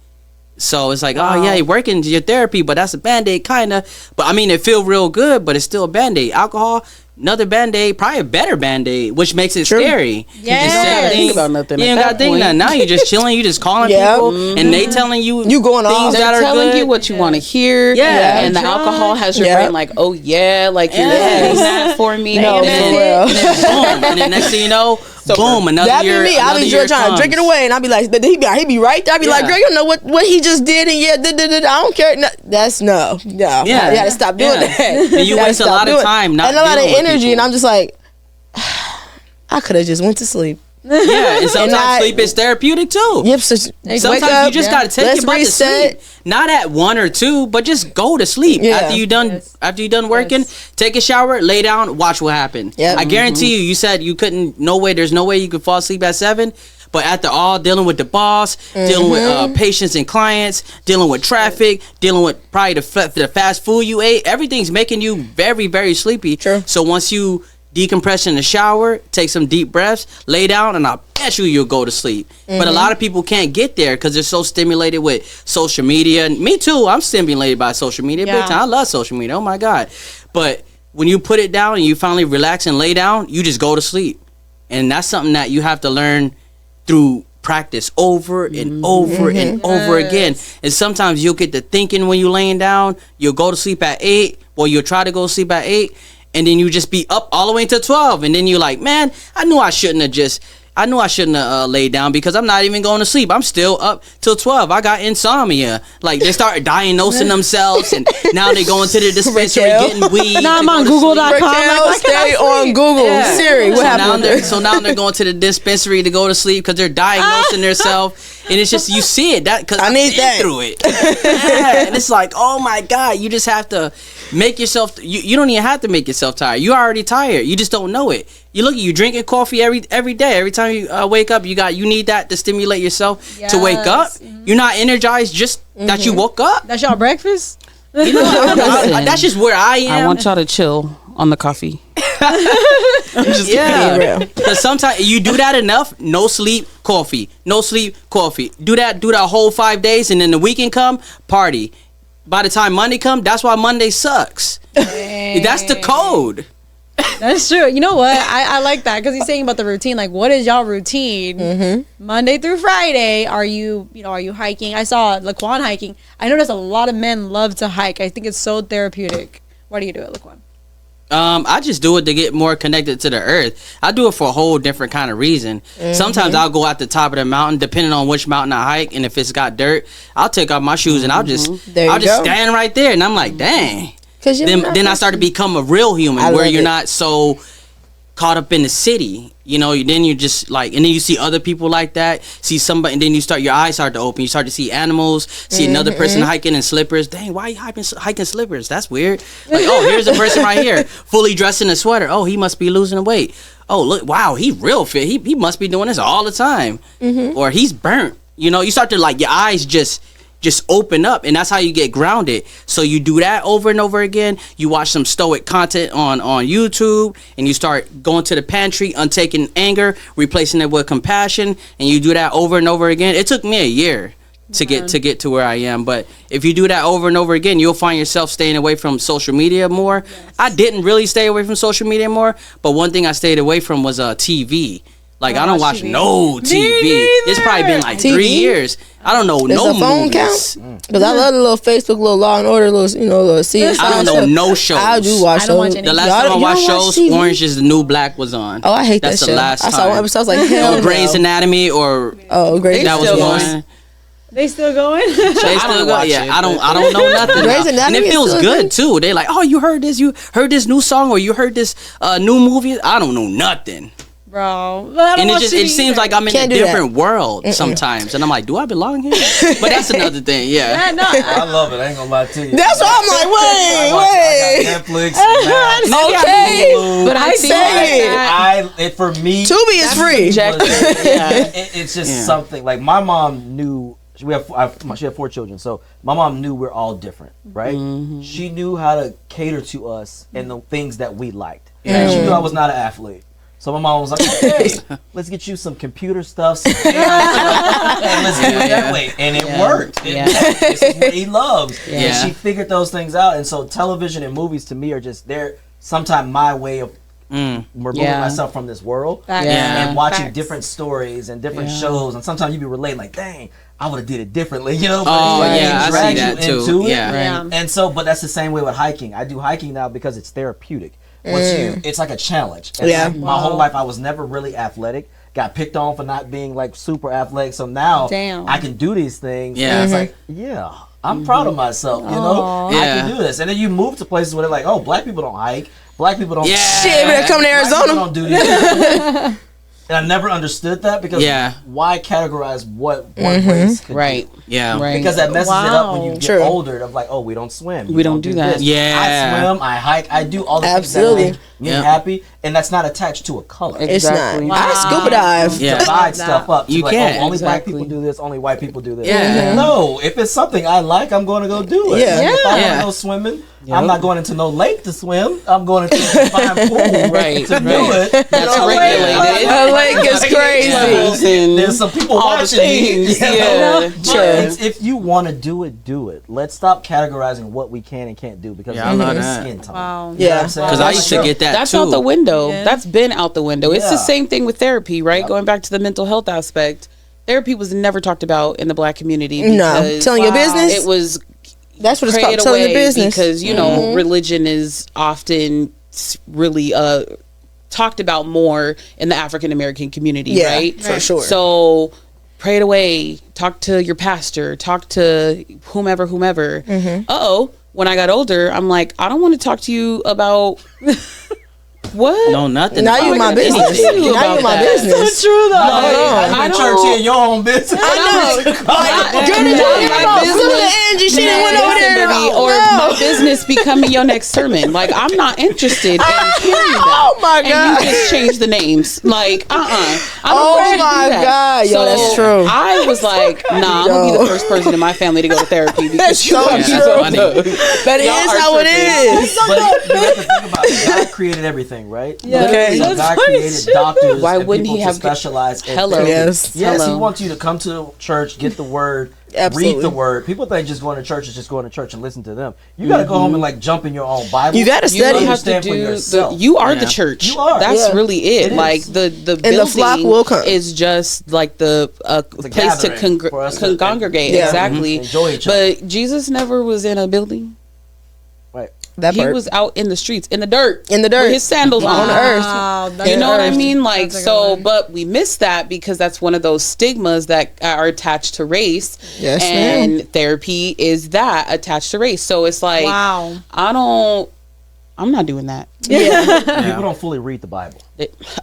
So it's like, oh yeah, you're working your therapy, but that's a Band-Aid kinda. But I mean, it feel real good, but it's still a Band-Aid. Alcohol, another Band-Aid, probably a better Band-Aid, which makes it scary. Yes. You just You don't gotta think about nothing You at ain't that gotta think point. nothing. Now you're just chilling. You just calling Yeah. people, and they telling you You going off. things They're that are telling good. you what you want to hear. Yeah. And the alcohol has your Yeah. brain like, oh yeah, like you're Yes. doing that for me. No, And for then- real. And then boom, and then next thing you know, boom, another That'd year. be me. I'll be trying to drink it away, and I'll be like, he be right there. I'll be like, girl, you know what he just did, and I don't care. No, no. You gotta stop doing that. And you waste a lot of time, not and a lot of energy, people. and I'm just like, I could have just went to sleep. Yeah, and sometimes sleep is therapeutic too. Yep. Sometimes you just gotta take your butt to sleep. Not at 1 or 2, but just go to sleep after you done working. Take a shower, lay down, watch what happened. Yep. I guarantee you. You said you couldn't. There's no way you could fall asleep at 7. But after all, dealing with the boss, dealing with patients and clients, dealing with traffic, dealing with probably the fast food you ate, everything's making you very, very sleepy. True. So once you decompress in the shower, take some deep breaths, lay down, and I bet you'll go to sleep. But a lot of people can't get there because they're so stimulated with social media. And me too, I'm stimulated by social media. Big time. I love social media. Oh my God. But when you put it down and you finally relax and lay down, you just go to sleep. And that's something that you have to learn through practice over and over and over again. And sometimes you'll get to thinking when you're laying down, you'll go to sleep at 8, or you'll try to go to sleep at 8, and then you just be up all the way to 12, and then you're like, man, I knew I shouldn't have laid down because I'm not even going to sleep. I'm still up till 12. I got insomnia. Like, they start diagnosing themselves, and now they going to the dispensary getting weed. Now I'm on Google.com. Like, stay on Google. Yeah. Siri, what happened? So now they're going to the dispensary to go to sleep because they're diagnosing themselves. And it's just, you see it, that because I need that through it. Yeah, and it's like, oh my God, you just have to make yourself. You don't even have to make yourself tired. You're already tired. You just don't know it. You drinking coffee every day. Every time you wake up, you need that to stimulate yourself to wake up. You're not energized just that you woke up. That's y'all breakfast. That's just where I am. I want y'all to chill on the coffee. Because sometimes you do that enough, no sleep, coffee. Do that whole 5 days, and then the weekend come, party. By the time Monday come, that's why Monday sucks. That's the code. That's true. You know what? I like that because he's saying about the routine. Like, what is y'all routine? Monday through Friday, are you hiking? I saw Laquan hiking. I noticed a lot of men love to hike. I think it's so therapeutic. Why do you do it, Laquan? I just do it to get more connected to the earth. I do it for a whole different kind of reason. Sometimes I'll go at the top of the mountain, depending on which mountain I hike, and if it's got dirt, I'll take off my shoes and I'll just stand right there, and I'm like, dang. Then I start to become a real human where you're not so caught up in the city. Then you just like, and then you see other people like that, see somebody, and then your eyes start to open. You start to see animals, see another person hiking in slippers. Dang, why are you hiking slippers? That's weird. Like, oh, here's a person right here, fully dressed in a sweater. Oh, he must be losing weight. Oh, look, wow, he real fit. He must be doing this all the time. Or he's burnt. You start to, like, your eyes just open up, and that's how you get grounded. So you do that over and over again. You watch some stoic content on YouTube, and you start going to the pantry, untaking anger, replacing it with compassion, and you do that over and over again. It took me a year to get to where I am, but if you do that over and over again, you'll find yourself staying away from social media more. I didn't really stay away from social media more, but one thing I stayed away from was TV. Like, I don't watch no TV. It's probably been like 3 years. I don't know no movies. Does a phone count? Because I love the little Facebook, little Law and Order, little CSI. I don't know no shows. I do watch those. The last time I watched shows, Orange is the New Black was on. Oh, I hate that show. That's the last time. I saw one episode, I was like, hell no. Grey's Anatomy or Grey's that was one. They still going? They still go. Yeah, I don't know nothing. And it feels good too. They like, oh, you heard this new song, or you heard this new movie. I don't know nothing. Bro, and it seems like I'm in a different world sometimes, and I'm like, do I belong here? But that's another thing, yeah. No, I love it. I ain't gonna lie to you. That's why I'm like, wait. I got Netflix, okay, but I say for me, Tubi is free. It's just something like my mom knew. She had 4 children, so my mom knew we're all different, right? She knew how to cater to us and the things that we liked. And she knew I was not an athlete. So my mom was like, okay, let's get you some computer stuff, and let's do it that way. And it worked. This is what he loves. And she figured those things out. And so television and movies to me are just, they're sometimes my way of removing myself from this world and watching different stories and different shows. And sometimes you be relating like, dang, I would have did it differently, But I see that too. And so, but that's the same way with hiking. I do hiking now because it's therapeutic. it's like a challenge. And Yeah. like, my whole life I was never really athletic. Got picked on for not being like super athletic. So now Damn. I can do these things. Yeah. And it's like, I'm proud of myself, you know? Aw. I can do this. And then you move to places where they're like, oh, black people don't hike. Black people don't. Yeah. Shit, when I come to Black people Arizona. don't do these. And I never understood that because why categorize what one race could Right. do? Yeah. Right. Because that messes it up when you Wow. get True. older. Of like, oh, we don't swim. We don't do that. this. Yeah. I swim. I hike. I do all the Absolutely. things that make me Yep. happy, and that's not attached to a color. It's Exactly. not. I scuba dive. Yeah. Divide That. stuff up. To You like, can't. oh, only black Exactly. people do this. Only white people do this. Yeah. No, if it's something I like, I'm going to go do it. Yeah. Like, if I Yeah. want to go swimming, I'm not going into no lake to swim. I'm going into a fine pool Right, to do right. it. That's You know, regulated. A lake is Levels crazy. and There's some people all the watching me. things. you know? Yeah, But sure. if you want to do it, do it. Let's stop categorizing what we can and can't do because Yeah, I love it's that. skin tone. Wow. You know Yeah. what I'm saying? Because I That's used to true. get that That's too. out the window. Yeah. That's been out the window. It's the Yeah. same thing with therapy, right? Going back to the mental health aspect. Therapy was never talked about in the black community. No. Because Telling your business? It was That's what it's prayed called. Telling your away business. because you know religion is often really talked about more in the African American community, Yeah, right? for sure. So pray it away. Talk to your pastor. Talk to whomever. When I got older, I'm like, I don't want to talk to you about what. No, nothing. Now about you it. my gonna business. talk to you Now you about my that. business. True though. Hold on. I'm I in don't- church in your own business. I know. Like, girl, No, talking my about business- Sister Angie, she didn't went over Listen, there. baby, or my business becoming your next sermon. Like, I'm not interested in hearing that. Oh my And God. you just change the names. Like, I don't Oh want you to my do that. God. Yo, So that's true. I was like, nah, I'm gonna be Yo. the first person in my family to go to therapy because That's you so guys true. are so good. But it Y'all is are how it tripping. is. But you have to think about it. God created everything, right? Yeah. Okay. So God created doctors. Why and wouldn't people he to have- specialize in Hello. therapy. Yes. Yes, Hello. he wants you to come to church, get the word, Absolutely. read the word. People think just going to church is just going to church and listen to them. You got to go home and like jump in your own Bible. You gotta You study. don't have to Understand for do yourself. you are the Yeah. church. You are. That's Yeah. really it. It is. Like the building the flock will come. is just like the place to gathering for us to congregate. Yeah. Exactly. Enjoy each other. But Jesus never was in a building. Right. That He part. was out in the streets, in the dirt, In the dirt. with his sandals On on. the earth. Wow, that's You know what I Earth. mean? Like, That's a good so, one. but we miss that because that's one of those stigmas that are attached to race. Yes, and ma'am. therapy is that attached to race. So it's like, Wow. I'm not doing that. Yeah. People don't fully read the Bible.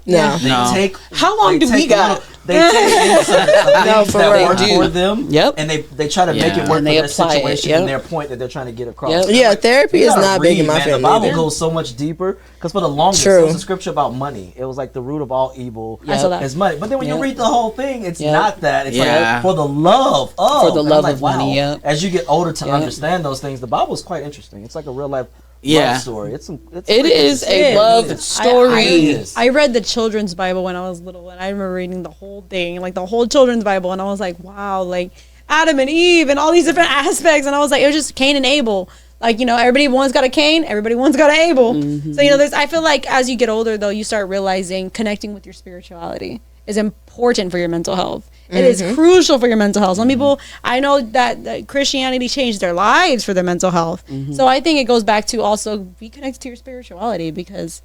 No. They No. take. How long they do we take got? little- They take inserts of No, things for that real. work They do. for them. Yep. And they try to make Yeah. it work And for they their apply it, situation yep. and their point that they're trying to get across. Yep. Yeah, therapy You is gotta not big in read, my man. family. The Bible either. goes so much deeper because for the longest, True. it was a scripture about money. It was like the root of all evil I saw that. is money. But then when you Yep. read the whole thing, it's Yep. not that. It's Yeah. like for the love of. For the And love I'm of money, yep. As you get older to Yep. understand those things, the Bible is quite interesting. It's like a real life Yeah. love story. It's It pretty is interesting. a It love is. story. It is. I read the children's Bible when I was little, and I remember reading the whole thing, like the whole children's Bible, and I was like, wow, like Adam and Eve and all these different aspects, and I was like, it was just Cain and Abel. Like, you know, everybody one's got a Cain, everybody one's got an Abel. So, you know, I feel like as you get older, though, you start realizing connecting with your spirituality is important for your mental health. It is crucial for your mental health. Some people, I know that Christianity changed their lives for their mental health. So I think it goes back to also be connected to your spirituality, because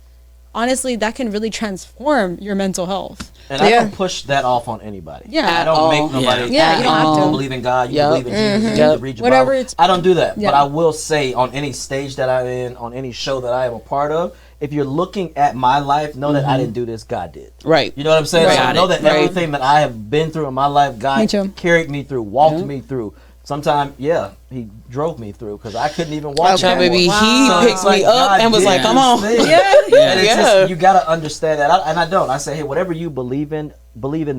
honestly, that can really transform your mental health. And I Yeah. don't push that off on anybody. Yeah. I At don't all. make nobody. Yeah, you don't have to. believe in God. You Yep. believe in Jesus. You need Yep. to read your Whatever Bible. it's- I don't do that. Yeah. But I will say on any stage that I'm in, on any show that I am a part of, if you're looking at my life, know that I didn't do this. God did. Right. You know what I'm saying? Right. So I know Got that it. Right. everything that I have been through in my life, Me God too. carried me through, walked me through. Sometimes, yeah, he drove me through because I couldn't even walk. Okay. anymore. Baby, Wow. he So picked it's like me up God and was did like, come his on. thing. Yeah. And it's Yeah. just, you gotta understand that, and I don't. I say, hey, whatever you believe in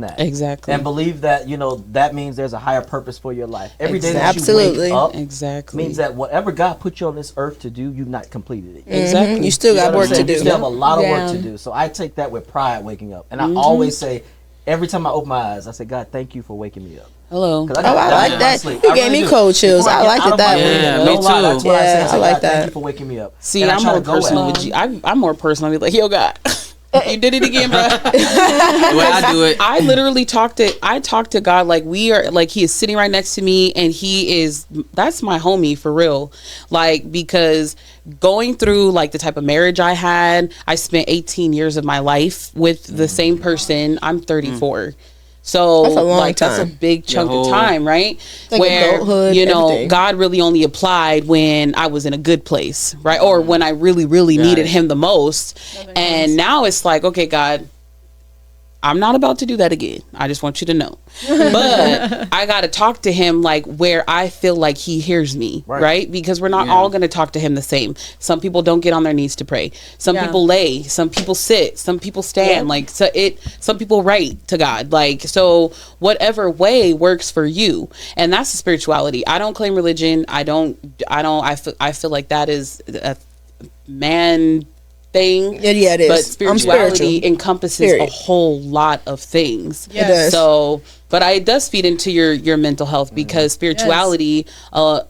that. Exactly. And believe that, you know, that means there's a higher purpose for your life. Every day that you Absolutely. wake up Exactly. means that whatever God put you on this earth to do, you've not completed it. Exactly. You still You know got what work I'm to saying? You do. still have a lot of work Yeah. to do. So I take that with pride waking up. And I always say, every time I open my eyes, I say, God, thank you for waking me up. Hello. 'Cause Oh, got I down like in my that. sleep. You I gave really me do. cold chills. Before I get like out it of my that room, way. Yeah, no me lie, too. that's what I say. Yeah, I say, I like God, thank that. you for waking me up. See, And I I'm try more to go at personal it. with you. I'm more personal. I'd be like, yo, God. You did it again, bro. The way I do it. I literally talk to God like we are, like he is sitting right next to me, and that's my homie for real. Like, because going through like the type of marriage I had, I spent 18 years of my life with the same person. I'm 34. So That's a long that's a time. big chunk of time, right? Like where, adulthood, you know, everything. God really only applied when I was in a good place, right? Or when I really, really needed him the most. And now it's like, okay, God, I'm not about to do that again. I just want you to know. But I got to talk to him like where I feel like he hears me, right? Because we're not all going to talk to him the same. Some people don't get on their knees to pray. Some people lay. Some people sit. Some people stand. Like, some people write to God. Like, so whatever way works for you. And that's the spirituality. I don't claim religion. I feel like that is a man thing. Yeah, it is. But spirituality encompasses a whole lot of things. It does. So, but it does feed into your mental health, because spirituality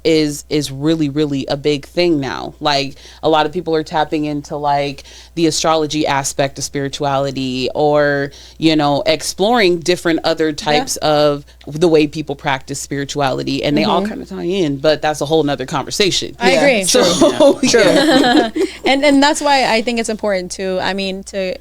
is really, really a big thing now. Like, a lot of people are tapping into like the astrology aspect of spirituality, or, you know, exploring different other types of the way people practice spirituality, and they all kind of tie in, but that's a whole nother conversation. I agree. So, and that's why I think it's important to, I mean, to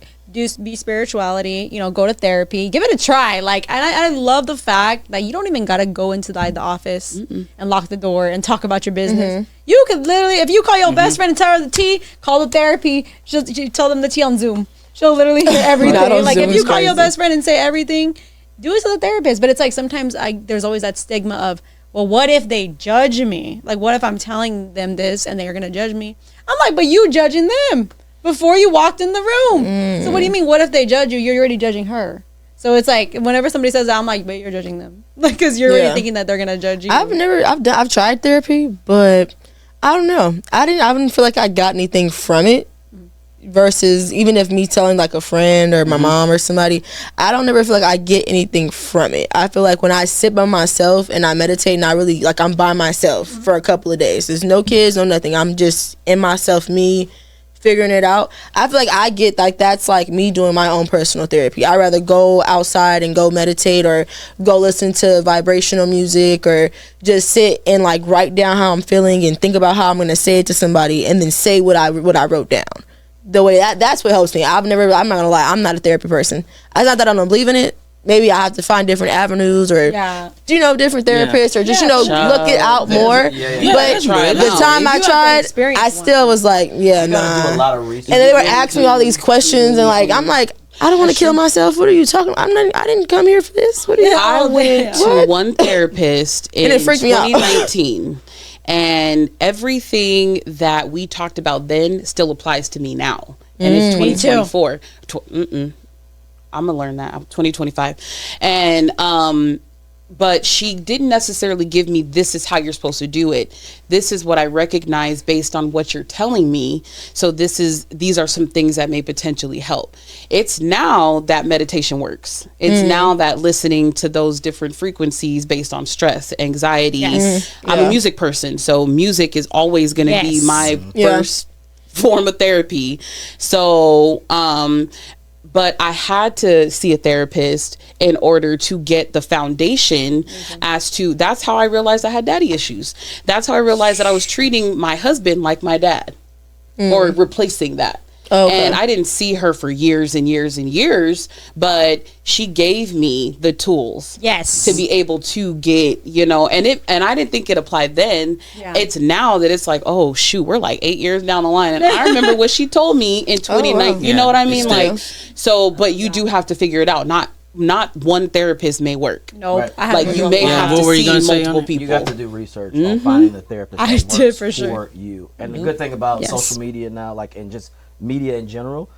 be spirituality, you know, go to therapy, give it a try. Like, and I love the fact that you don't even gotta go into the office and lock the door and talk about your business. You could literally, if you call your best friend and tell her the tea, call the therapy, you tell them the tea on Zoom. She'll literally hear everything. Like, Zoom if you is call your crazy. best friend and say everything, do it to the therapist. But it's like, sometimes there's always that stigma of, well, what if they judge me? Like, what if I'm telling them this and they're gonna judge me? I'm like, but you judging them before you walked in the room. So what do you mean, what if they judge you? You're already judging her. So it's like, whenever somebody says that, I'm like, but you're judging them. Like, because you're already thinking that they're gonna judge you. I've tried therapy, but I don't know. I didn't feel like I got anything from it. Versus, even if me telling like a friend or my mom or somebody, I don't ever feel like I get anything from it. I feel like when I sit by myself and I meditate, and I really, like, I'm by myself for a couple of days. There's no kids, no nothing. I'm just in myself, me figuring it out. I feel like I get like, that's like me doing my own personal therapy. I'd rather go outside and go meditate, or go listen to vibrational music, or just sit and like write down how I'm feeling and think about how I'm gonna say it to somebody, and then say what I wrote down. The way that's what helps me. I'm not gonna lie, I'm not a therapy person. It's not that I don't believe in it. Maybe I have to find different avenues, or different therapists, or just look it out more. But the time I tried, I still was like, Do a lot of research. and they were asking me all these questions, and like, I'm like, I don't want to kill myself. What are you talking about? I didn't come here for this. What are you? I went to one therapist in And it freaked me out. 2019. And everything that we talked about then still applies to me now. And it's 2024. I'm gonna learn that. I'm 2025. And but she didn't necessarily give me, this is how you're supposed to do it. This is what I recognize based on what you're telling me. So these are some things that may potentially help. It's now that meditation works. It's now that listening to those different frequencies based on stress, anxiety. I'm a music person, so music is always going to be my first form of therapy. So, but I had to see a therapist in order to get the foundation as to, that's how I realized I had daddy issues. That's how I realized that I was treating my husband like my dad, or replacing that. And I didn't see her for years and years and years, but she gave me the tools to be able to get, and I didn't think it applied then. It's now that it's like, oh shoot, we're like 8 years down the line, and I remember what she told me in 2019. You know what I mean? Like, so, but you do have to figure it out. Not one therapist may work. No, like you may have to see multiple people. You have to do research on finding the therapist that works for you. And the good thing about social media now, like, and just media in general,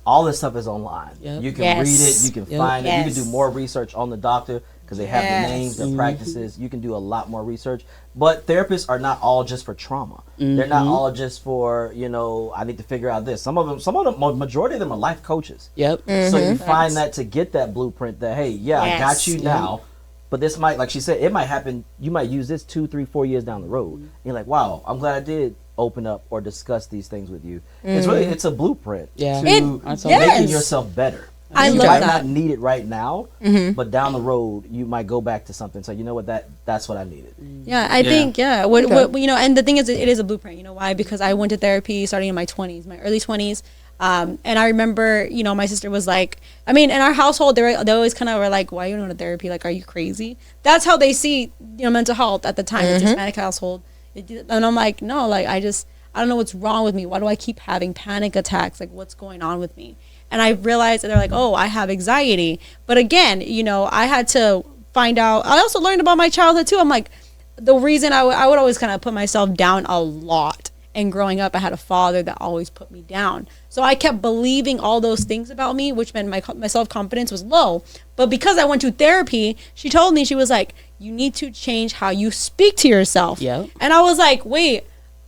all this stuff is online. You can read it, you can find it, you can do more research on the doctor, because they have the names, their practices. You can do a lot more research. But therapists are not all just for trauma. They're not all just for, I need to figure out this. Some of them, majority of them are life coaches. So you find that to get that blueprint that, hey, I got you now, but this might, like she said, it might happen, you might use this 2, 3, 4 years down the road. And you're like, wow, I'm glad I did. open up or discuss these things with you. It's a blueprint Yeah. to Yes. making yourself better. I you love might that. not need it right now, but down the road you might go back to something. So you know what, that's what I needed. Yeah, I think what you know, and the thing is, it is a blueprint. You know why? Because I went to therapy starting in my 20s, my early 20s. And I remember, you know, my sister was like, I mean, in our household, they always kind of were like, why are you going to therapy? Like, are you crazy? That's how they see, you know, mental health at the time. It's a Hispanic household. And I'm like, no, like, I don't know what's wrong with me. Why do I keep having panic attacks? Like, what's going on with me? And I realized that they're like, oh, I have anxiety. But again, you know, I had to find out. I also learned about my childhood too. I'm like, the reason I would always kind of put myself down a lot. And growing up, I had a father that always put me down. So I kept believing all those things about me, which meant my self-confidence was low. But because I went to therapy, she told me, she was like, you need to change how you speak to yourself. Yeah. And I was like, wait,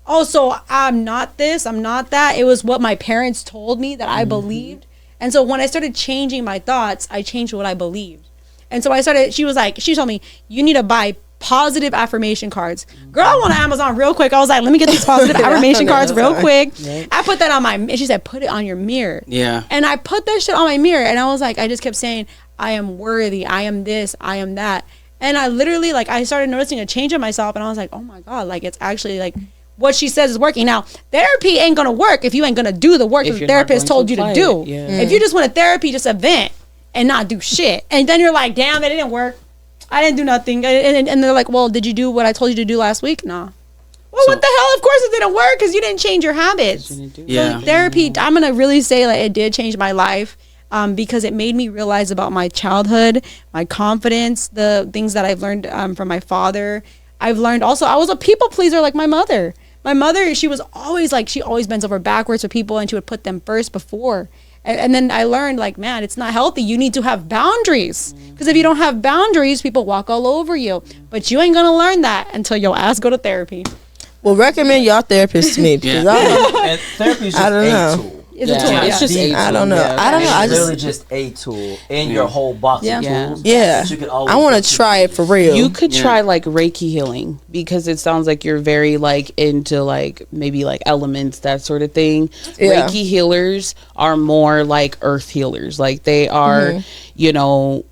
oh, so I'm not this, I'm not that. It was what my parents told me that I believed. And so when I started changing my thoughts, I changed what I believed. And so she told me, you need to buy positive affirmation cards. Girl, I went on Amazon real quick. I was like, let me get these positive affirmation cards real quick. I put that on and she said, put it on your mirror. Yeah. And I put that shit on my mirror, and I was like, I just kept saying, I am worthy, I am this, I am that. And I literally, like, I started noticing a change in myself, and I was like, oh my God, like, it's actually like what she says is working. Now, therapy ain't gonna work if you ain't gonna do the work that the therapist told you to do. Yeah. If you just want a therapy, just a vent and not do shit. And then you're like, damn, it didn't work. I didn't do nothing. And they're like, well, did you do what I told you to do last week? Nah. Well, what the hell? Of course it didn't work because you didn't change your habits. Yeah. So therapy, I'm going to really say like it did change my life because it made me realize about my childhood, my confidence, the things that I've learned from my father. I've learned also, I was a people pleaser like my mother. My mother, she was always like, she always bends over backwards for people and she would put them first before. And then I learned, like, man, it's not healthy. You need to have boundaries. Because if you don't have boundaries, people walk all over you. But you ain't going to learn that until your ass go to therapy. Well, recommend y'all therapist to me. Because And therapy is just a tool. It's a tool. It's just a tool. I don't know. Yeah. I don't know. It's literally just a tool in your whole box of tools. Yeah. that you can always I want go to try it for real. You could try like Reiki healing because it sounds like you're very like into like maybe like elements, that sort of thing. Yeah. Reiki healers are more like earth healers. Like they are, you know,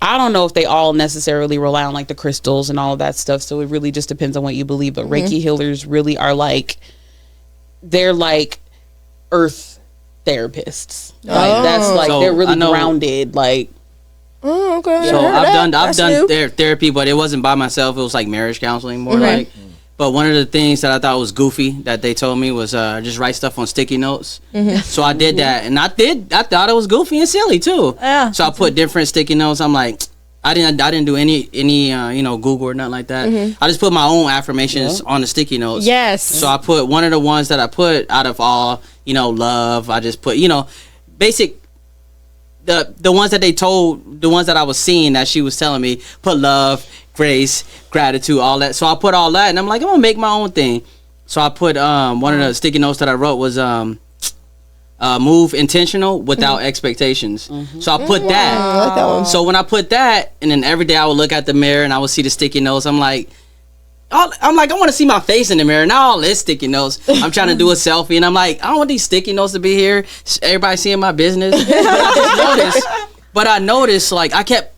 I don't know if they all necessarily rely on like the crystals and all of that stuff. So it really just depends on what you believe. But Reiki healers really are like, they're like earth therapists. Like that's like So, they're I really know- grounded. Like Oh, okay. So I heard I've that. done That's new. therapy, but it wasn't by myself. It was like marriage counseling, more like. But one of the things that I thought was goofy that they told me was just write stuff on sticky notes. So I did that, and I thought it was goofy and silly too. Yeah. So I put different sticky notes. I'm like, I didn't do any you know, Google or nothing like that. I just put my own affirmations on the sticky notes. Yes. So I put one of the ones that I put out of all, you know, love. I just put, you know, basic. The ones that they told, the ones that I was seeing that she was telling me, put love, grace, gratitude, all that. So I put all that, and I'm like, I'm gonna make my own thing. So I put one of the sticky notes that I wrote was move intentional without expectations. So I put that. I like that one. So when I put that, and then every day I would look at the mirror and I would see the sticky notes. I'm like, I want to see my face in the mirror, not all this sticky notes. I'm trying to do a selfie, and I'm like, I don't want these sticky notes to be here. Everybody seeing my business. But I noticed, like,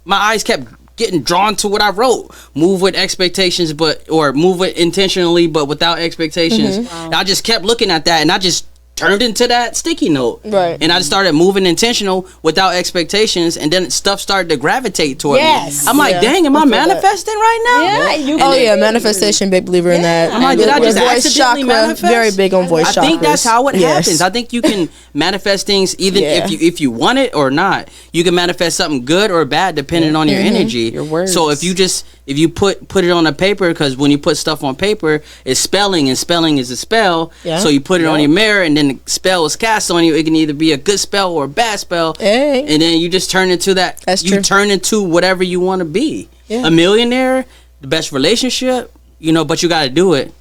my eyes kept getting drawn to what I wrote. Move with expectations, or move with intentionally, but without expectations. And I just kept looking at that, and I just turned into that sticky note. Right. And I just started moving intentional without expectations, and then stuff started to gravitate toward me. I'm like, dang, am I manifesting right now? Yeah. Manifestation, big believer in that. I'm like, did I just Voice accidentally chakra, manifest? very big on voice chakras. I think that's how it Yes. happens. I think you can manifest things even if you want it or not. You can manifest something good or bad depending on your energy. Your words. So if you put it on a paper, because when you put stuff on paper, it's spelling, and spelling is a spell. Yeah. So you put it on your mirror, and then the spell is cast on you. It can either be a good spell or a bad spell. Hey. And then you just turn into that. That's you true. turn into whatever you want to be. Yeah. A millionaire, the best relationship, you know, but you got to do it.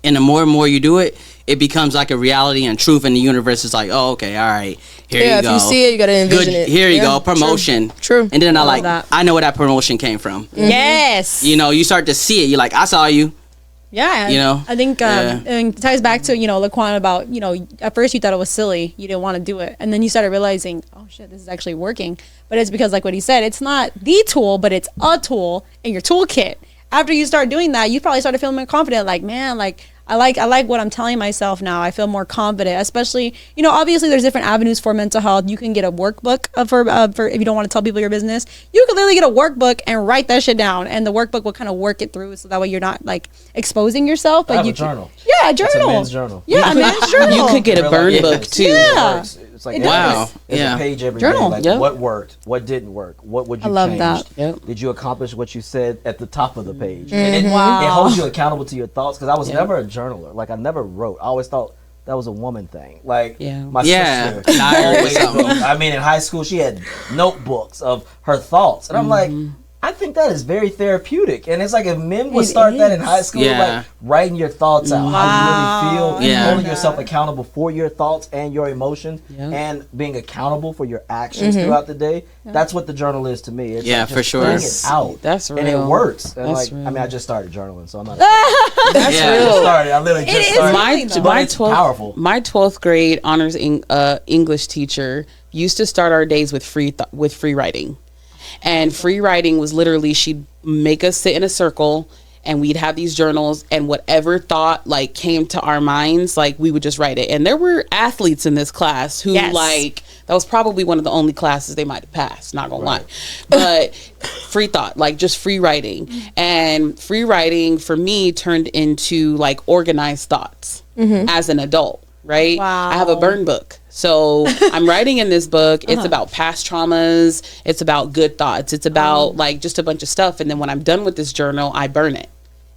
And the more and more you do it, it becomes like a reality and truth, and the universe is like, oh, okay, all right, here you go. If you see it, you gotta envision it. Here you Yeah, go, promotion. True. And then that. I know where that promotion came from. Yes. You know, you start to see it. You're like, I saw you. Yeah, You know? I think Yeah. and it ties back to Laquan about at first you thought it was silly, you didn't want to do it, and then you started realizing, oh shit, this is actually working. But it's because, like what he said, it's not the tool, but it's a tool in your toolkit. After you start doing that, you probably started feeling more confident. Like, man, like I like what I'm telling myself now. I feel more confident, especially, obviously there's different avenues for mental health. You can get a workbook for if you don't want to tell people your business. You can literally get a workbook and write that shit down, and the workbook will kind of work it through, so that way you're not like exposing yourself. But I have you a journal. Yeah, a journal. It's a man's journal. Yeah, a man's journal. You could get a burn Really, book yes. too. Yeah. It's like Wow. It's Yeah. a page every Journal. day. Like Yep. what worked, what didn't work, what would you I love change? that. Yep. Did you accomplish what you said at the top of the page? Mm-hmm. And it Wow. holds you accountable to your thoughts, because I was never a journaler. Like I never wrote. I always thought that was a woman thing. Like Yeah. my Yeah. sister. Diary or always something. wrote. I mean, in high school she had notebooks of her thoughts, and I'm like, I think that is very therapeutic. And it's like if men would It start that in is. high school, Yeah. like writing your thoughts out, how you really feel, Yeah. holding yourself accountable for your thoughts and your emotions, Yeah. and being accountable for your actions throughout the day. That's what the journal is to me. It's Yeah, like for just sure. putting it out. That's And it real. works. And That's like, I mean, real. I just started journaling, so I'm not. That's Yeah. I just real. started. I literally just is started. really But My it's powerful. my 12th grade honors English teacher used to start our days with free writing. And free writing was literally, she'd make us sit in a circle and we'd have these journals, and whatever thought like came to our minds, like we would just write it. And there were athletes in this class who Yes. like, that was probably one of the only classes they might have passed, not gonna lie. But free thought, like just free writing. And free writing for me turned into like organized thoughts as an adult, right? Wow. I have a burn book. So I'm writing in this book. It's about past traumas. It's about good thoughts. It's about like just a bunch of stuff. And then when I'm done with this journal, I burn it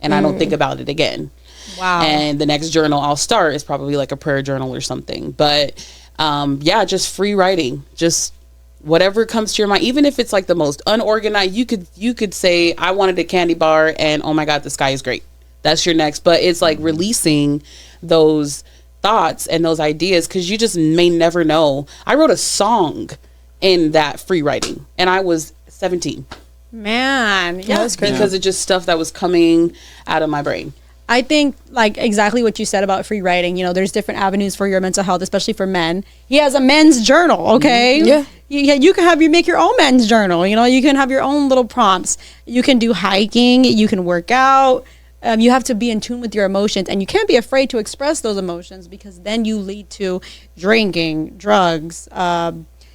and I don't think about it again. Wow. And the next journal I'll start is probably like a prayer journal or something. But yeah, just free writing, just whatever comes to your mind, even if it's like the most unorganized. You could say, I wanted a candy bar and oh my God, the sky is great. That's your next. But it's like releasing those thoughts and those ideas, because you just may never know. I wrote a song in that free writing and I was 17. Man, yeah, that's crazy. Because of just stuff that was coming out of my brain. I think like exactly what you said about free writing. There's different avenues for your mental health, especially for men. He has a men's journal, okay? Yeah. You can make your own men's journal. You can have your own little prompts. You can do hiking. You can work out. You have to be in tune with your emotions, and you can't be afraid to express those emotions, because then you lead to drinking, drugs.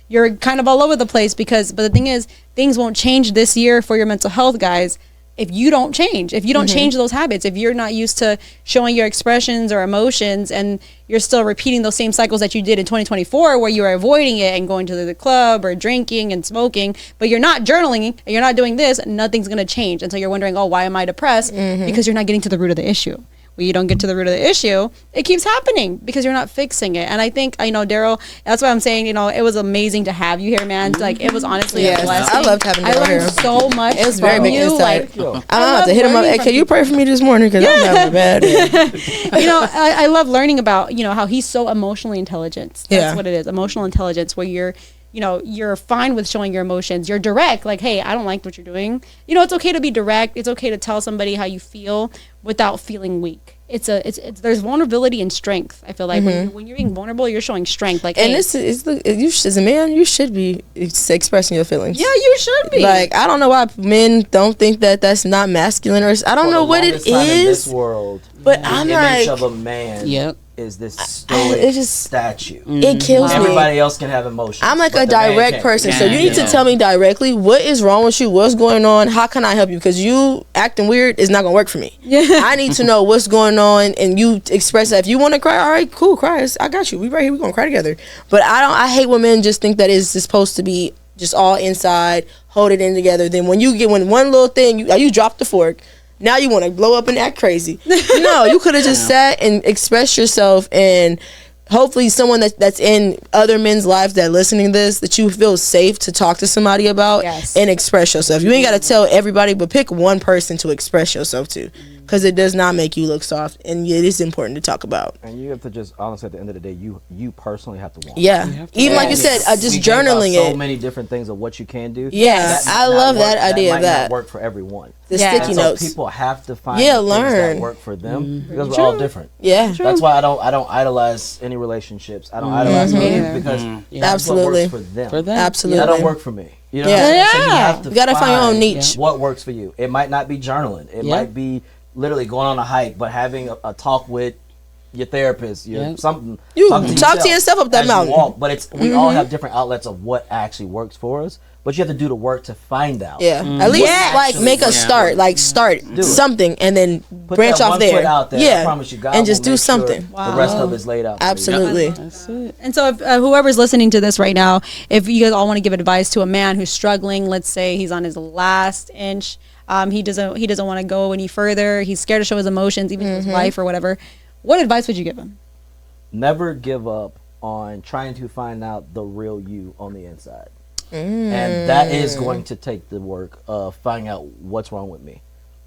You're kind of all over the place but the thing is, things won't change this year for your mental health, guys, if you don't change, if you don't change those habits, if you're not used to showing your expressions or emotions, and you're still repeating those same cycles that you did in 2024, where you were avoiding it and going to the club or drinking and smoking, but you're not journaling and you're not doing this, nothing's going to change until you're wondering, oh, why am I depressed? Because you're not getting to the root of the issue. When you don't get to the root of the issue, it keeps happening because you're not fixing it. And I think, Darrell, that's why I'm saying, it was amazing to have you here, man. Like, it was honestly Yes, a blessing. I loved having I Darrell learned here. so much. It was very from big you. insight. Like, I'm about to hit him up. learning Hey, from can you pray for me this morning? Because I'm having a bad day. I love learning about, how he's so emotionally intelligent. That's Yeah. what it is. Emotional intelligence, where you're fine with showing your emotions. You're direct. Like, hey, I don't like what you're doing. It's okay to be direct. It's okay to tell somebody how you feel without feeling weak. It's there's vulnerability and strength. I feel like when you're being vulnerable, you're showing strength. Like, And hey, as a man, you should be expressing your feelings. yeah, you should be. Like, I don't know why men don't think that that's not masculine, or I don't For know the what it longest time in this is. world, But the I'm image like, of a man Yep. is this stoic it just- statue. it kills me. Everybody else can have emotions. I'm like but a the man direct can't. person, so you need to Yeah. tell me directly what is wrong with you, what's going on, how can I help you? Because you acting weird is not gonna work for me. I need to know what's going on, and you express that. If you want to cry, all right, cool, cry. I got you. We right here. We gonna cry together. But I hate when men just think that it's supposed to be just all inside, hold it in together. Then when one little thing, you drop the fork. Now you want to blow up and act crazy. No, you could have just sat and expressed yourself and hopefully someone that's in other men's lives that listening to this, that you feel safe to talk to somebody about and express yourself. You ain't got to tell everybody, but pick one person to express yourself to, because it does not make you look soft, and it is important to talk about. And you have to just, honestly, at the end of the day, you personally have to want. Yeah, even like you said, just journaling it. So many different things of what you can do. Yeah, I love that idea of that. Might not work for everyone. The sticky notes. So people have to find things that work for them, because we're all different. Yeah, that's why I don't idolize any relationships. I don't idolize any, because that's what works for them. Absolutely, that don't work for me. You know, so you gotta find your own niche. What works for you? It might not be journaling. It might be literally going on a hike, but having a talk with your therapist, something. You talk to yourself up that mountain. But it's we all have different outlets of what actually works for us. But you have to do the work to find out. Yeah, at least like make a start, like start something, and then branch off there. I promise you, God and just will do make something. Sure the rest of it's laid out. Absolutely. That's it. And so, if whoever's listening to this right now, if you guys all want to give advice to a man who's struggling, let's say he's on his last inch, he doesn't want to go any further. He's scared to show his emotions, even to his wife or whatever. What advice would you give him? Never give up on trying to find out the real you on the inside. And that is going to take the work of finding out what's wrong with me.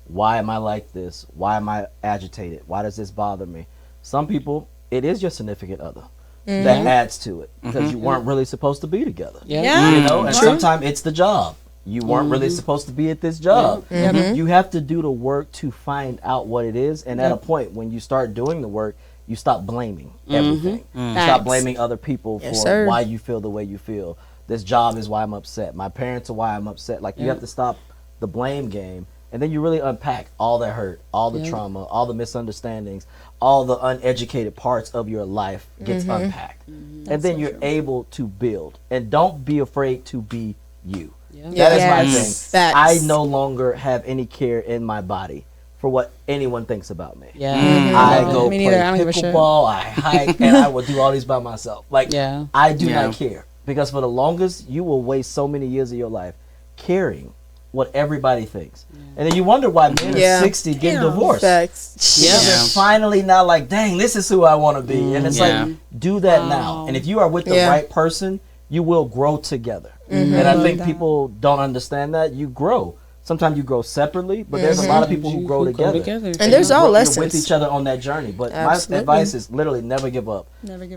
Why am I like this? Why am I agitated? Why does this bother me? Some people, it is your significant other that adds to it, because you weren't really supposed to be together. You know, and sometimes it's the job. You weren't really supposed to be at this job. You have to do the work to find out what it is, and at a point when you start doing the work, you stop blaming everything. You stop blaming other people for why you feel the way you feel. This job is why I'm upset. My parents are why I'm upset. Like, you have to stop the blame game, and then you really unpack all the hurt, all the trauma, all the misunderstandings, all the uneducated parts of your life gets unpacked. And then you're able to build. And don't be afraid to be you. That is my thing. I no longer have any care in my body for what anyone thinks about me. I go play pickleball, I hike, and I will do all these by myself. Like, I do not care. Because for the longest, you will waste so many years of your life caring what everybody thinks. And then you wonder why men are 60 getting divorced. Because they're finally now like, dang, this is who I want to be. And it's like, do that now. And if you are with the right person, you will grow together. And I think people don't understand that. You grow. Sometimes you grow separately, but there's a lot of people who grow together. And there's all lessons. You're with each other on that journey. But my advice is literally never give up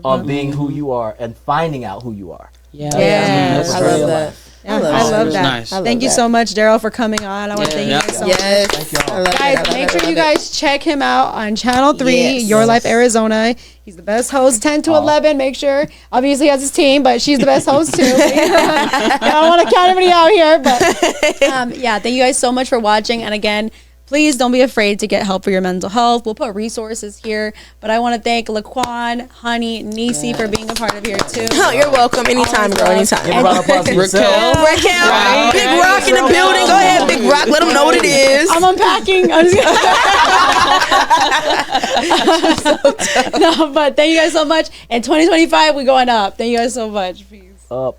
on being who you are and finding out who you are. I love that. I love that. Nice. Thank you so much, Darrell, for coming on. I want to thank you guys so much. Thank y'all. Guys, make sure you guys check him out on Channel 3, Your Life Arizona. He's the best host, 10 to 11. Make sure. Obviously, he has his team, but she's the best host, too. I don't want to count everybody out here. But thank you guys so much for watching. And again, please don't be afraid to get help for your mental health. We'll put resources here. But I want to thank Laquan, Honey, Nisi for being a part of here, too. Oh, you're welcome. Anytime, girl. Anytime. Give a round of applause to yourself. Raquel, Big Rock in the building. Go ahead, Big Rock. Let them know what it is. I'm unpacking. No, but thank you guys so much. In 2025, we're going up. Thank you guys so much. Peace. Up.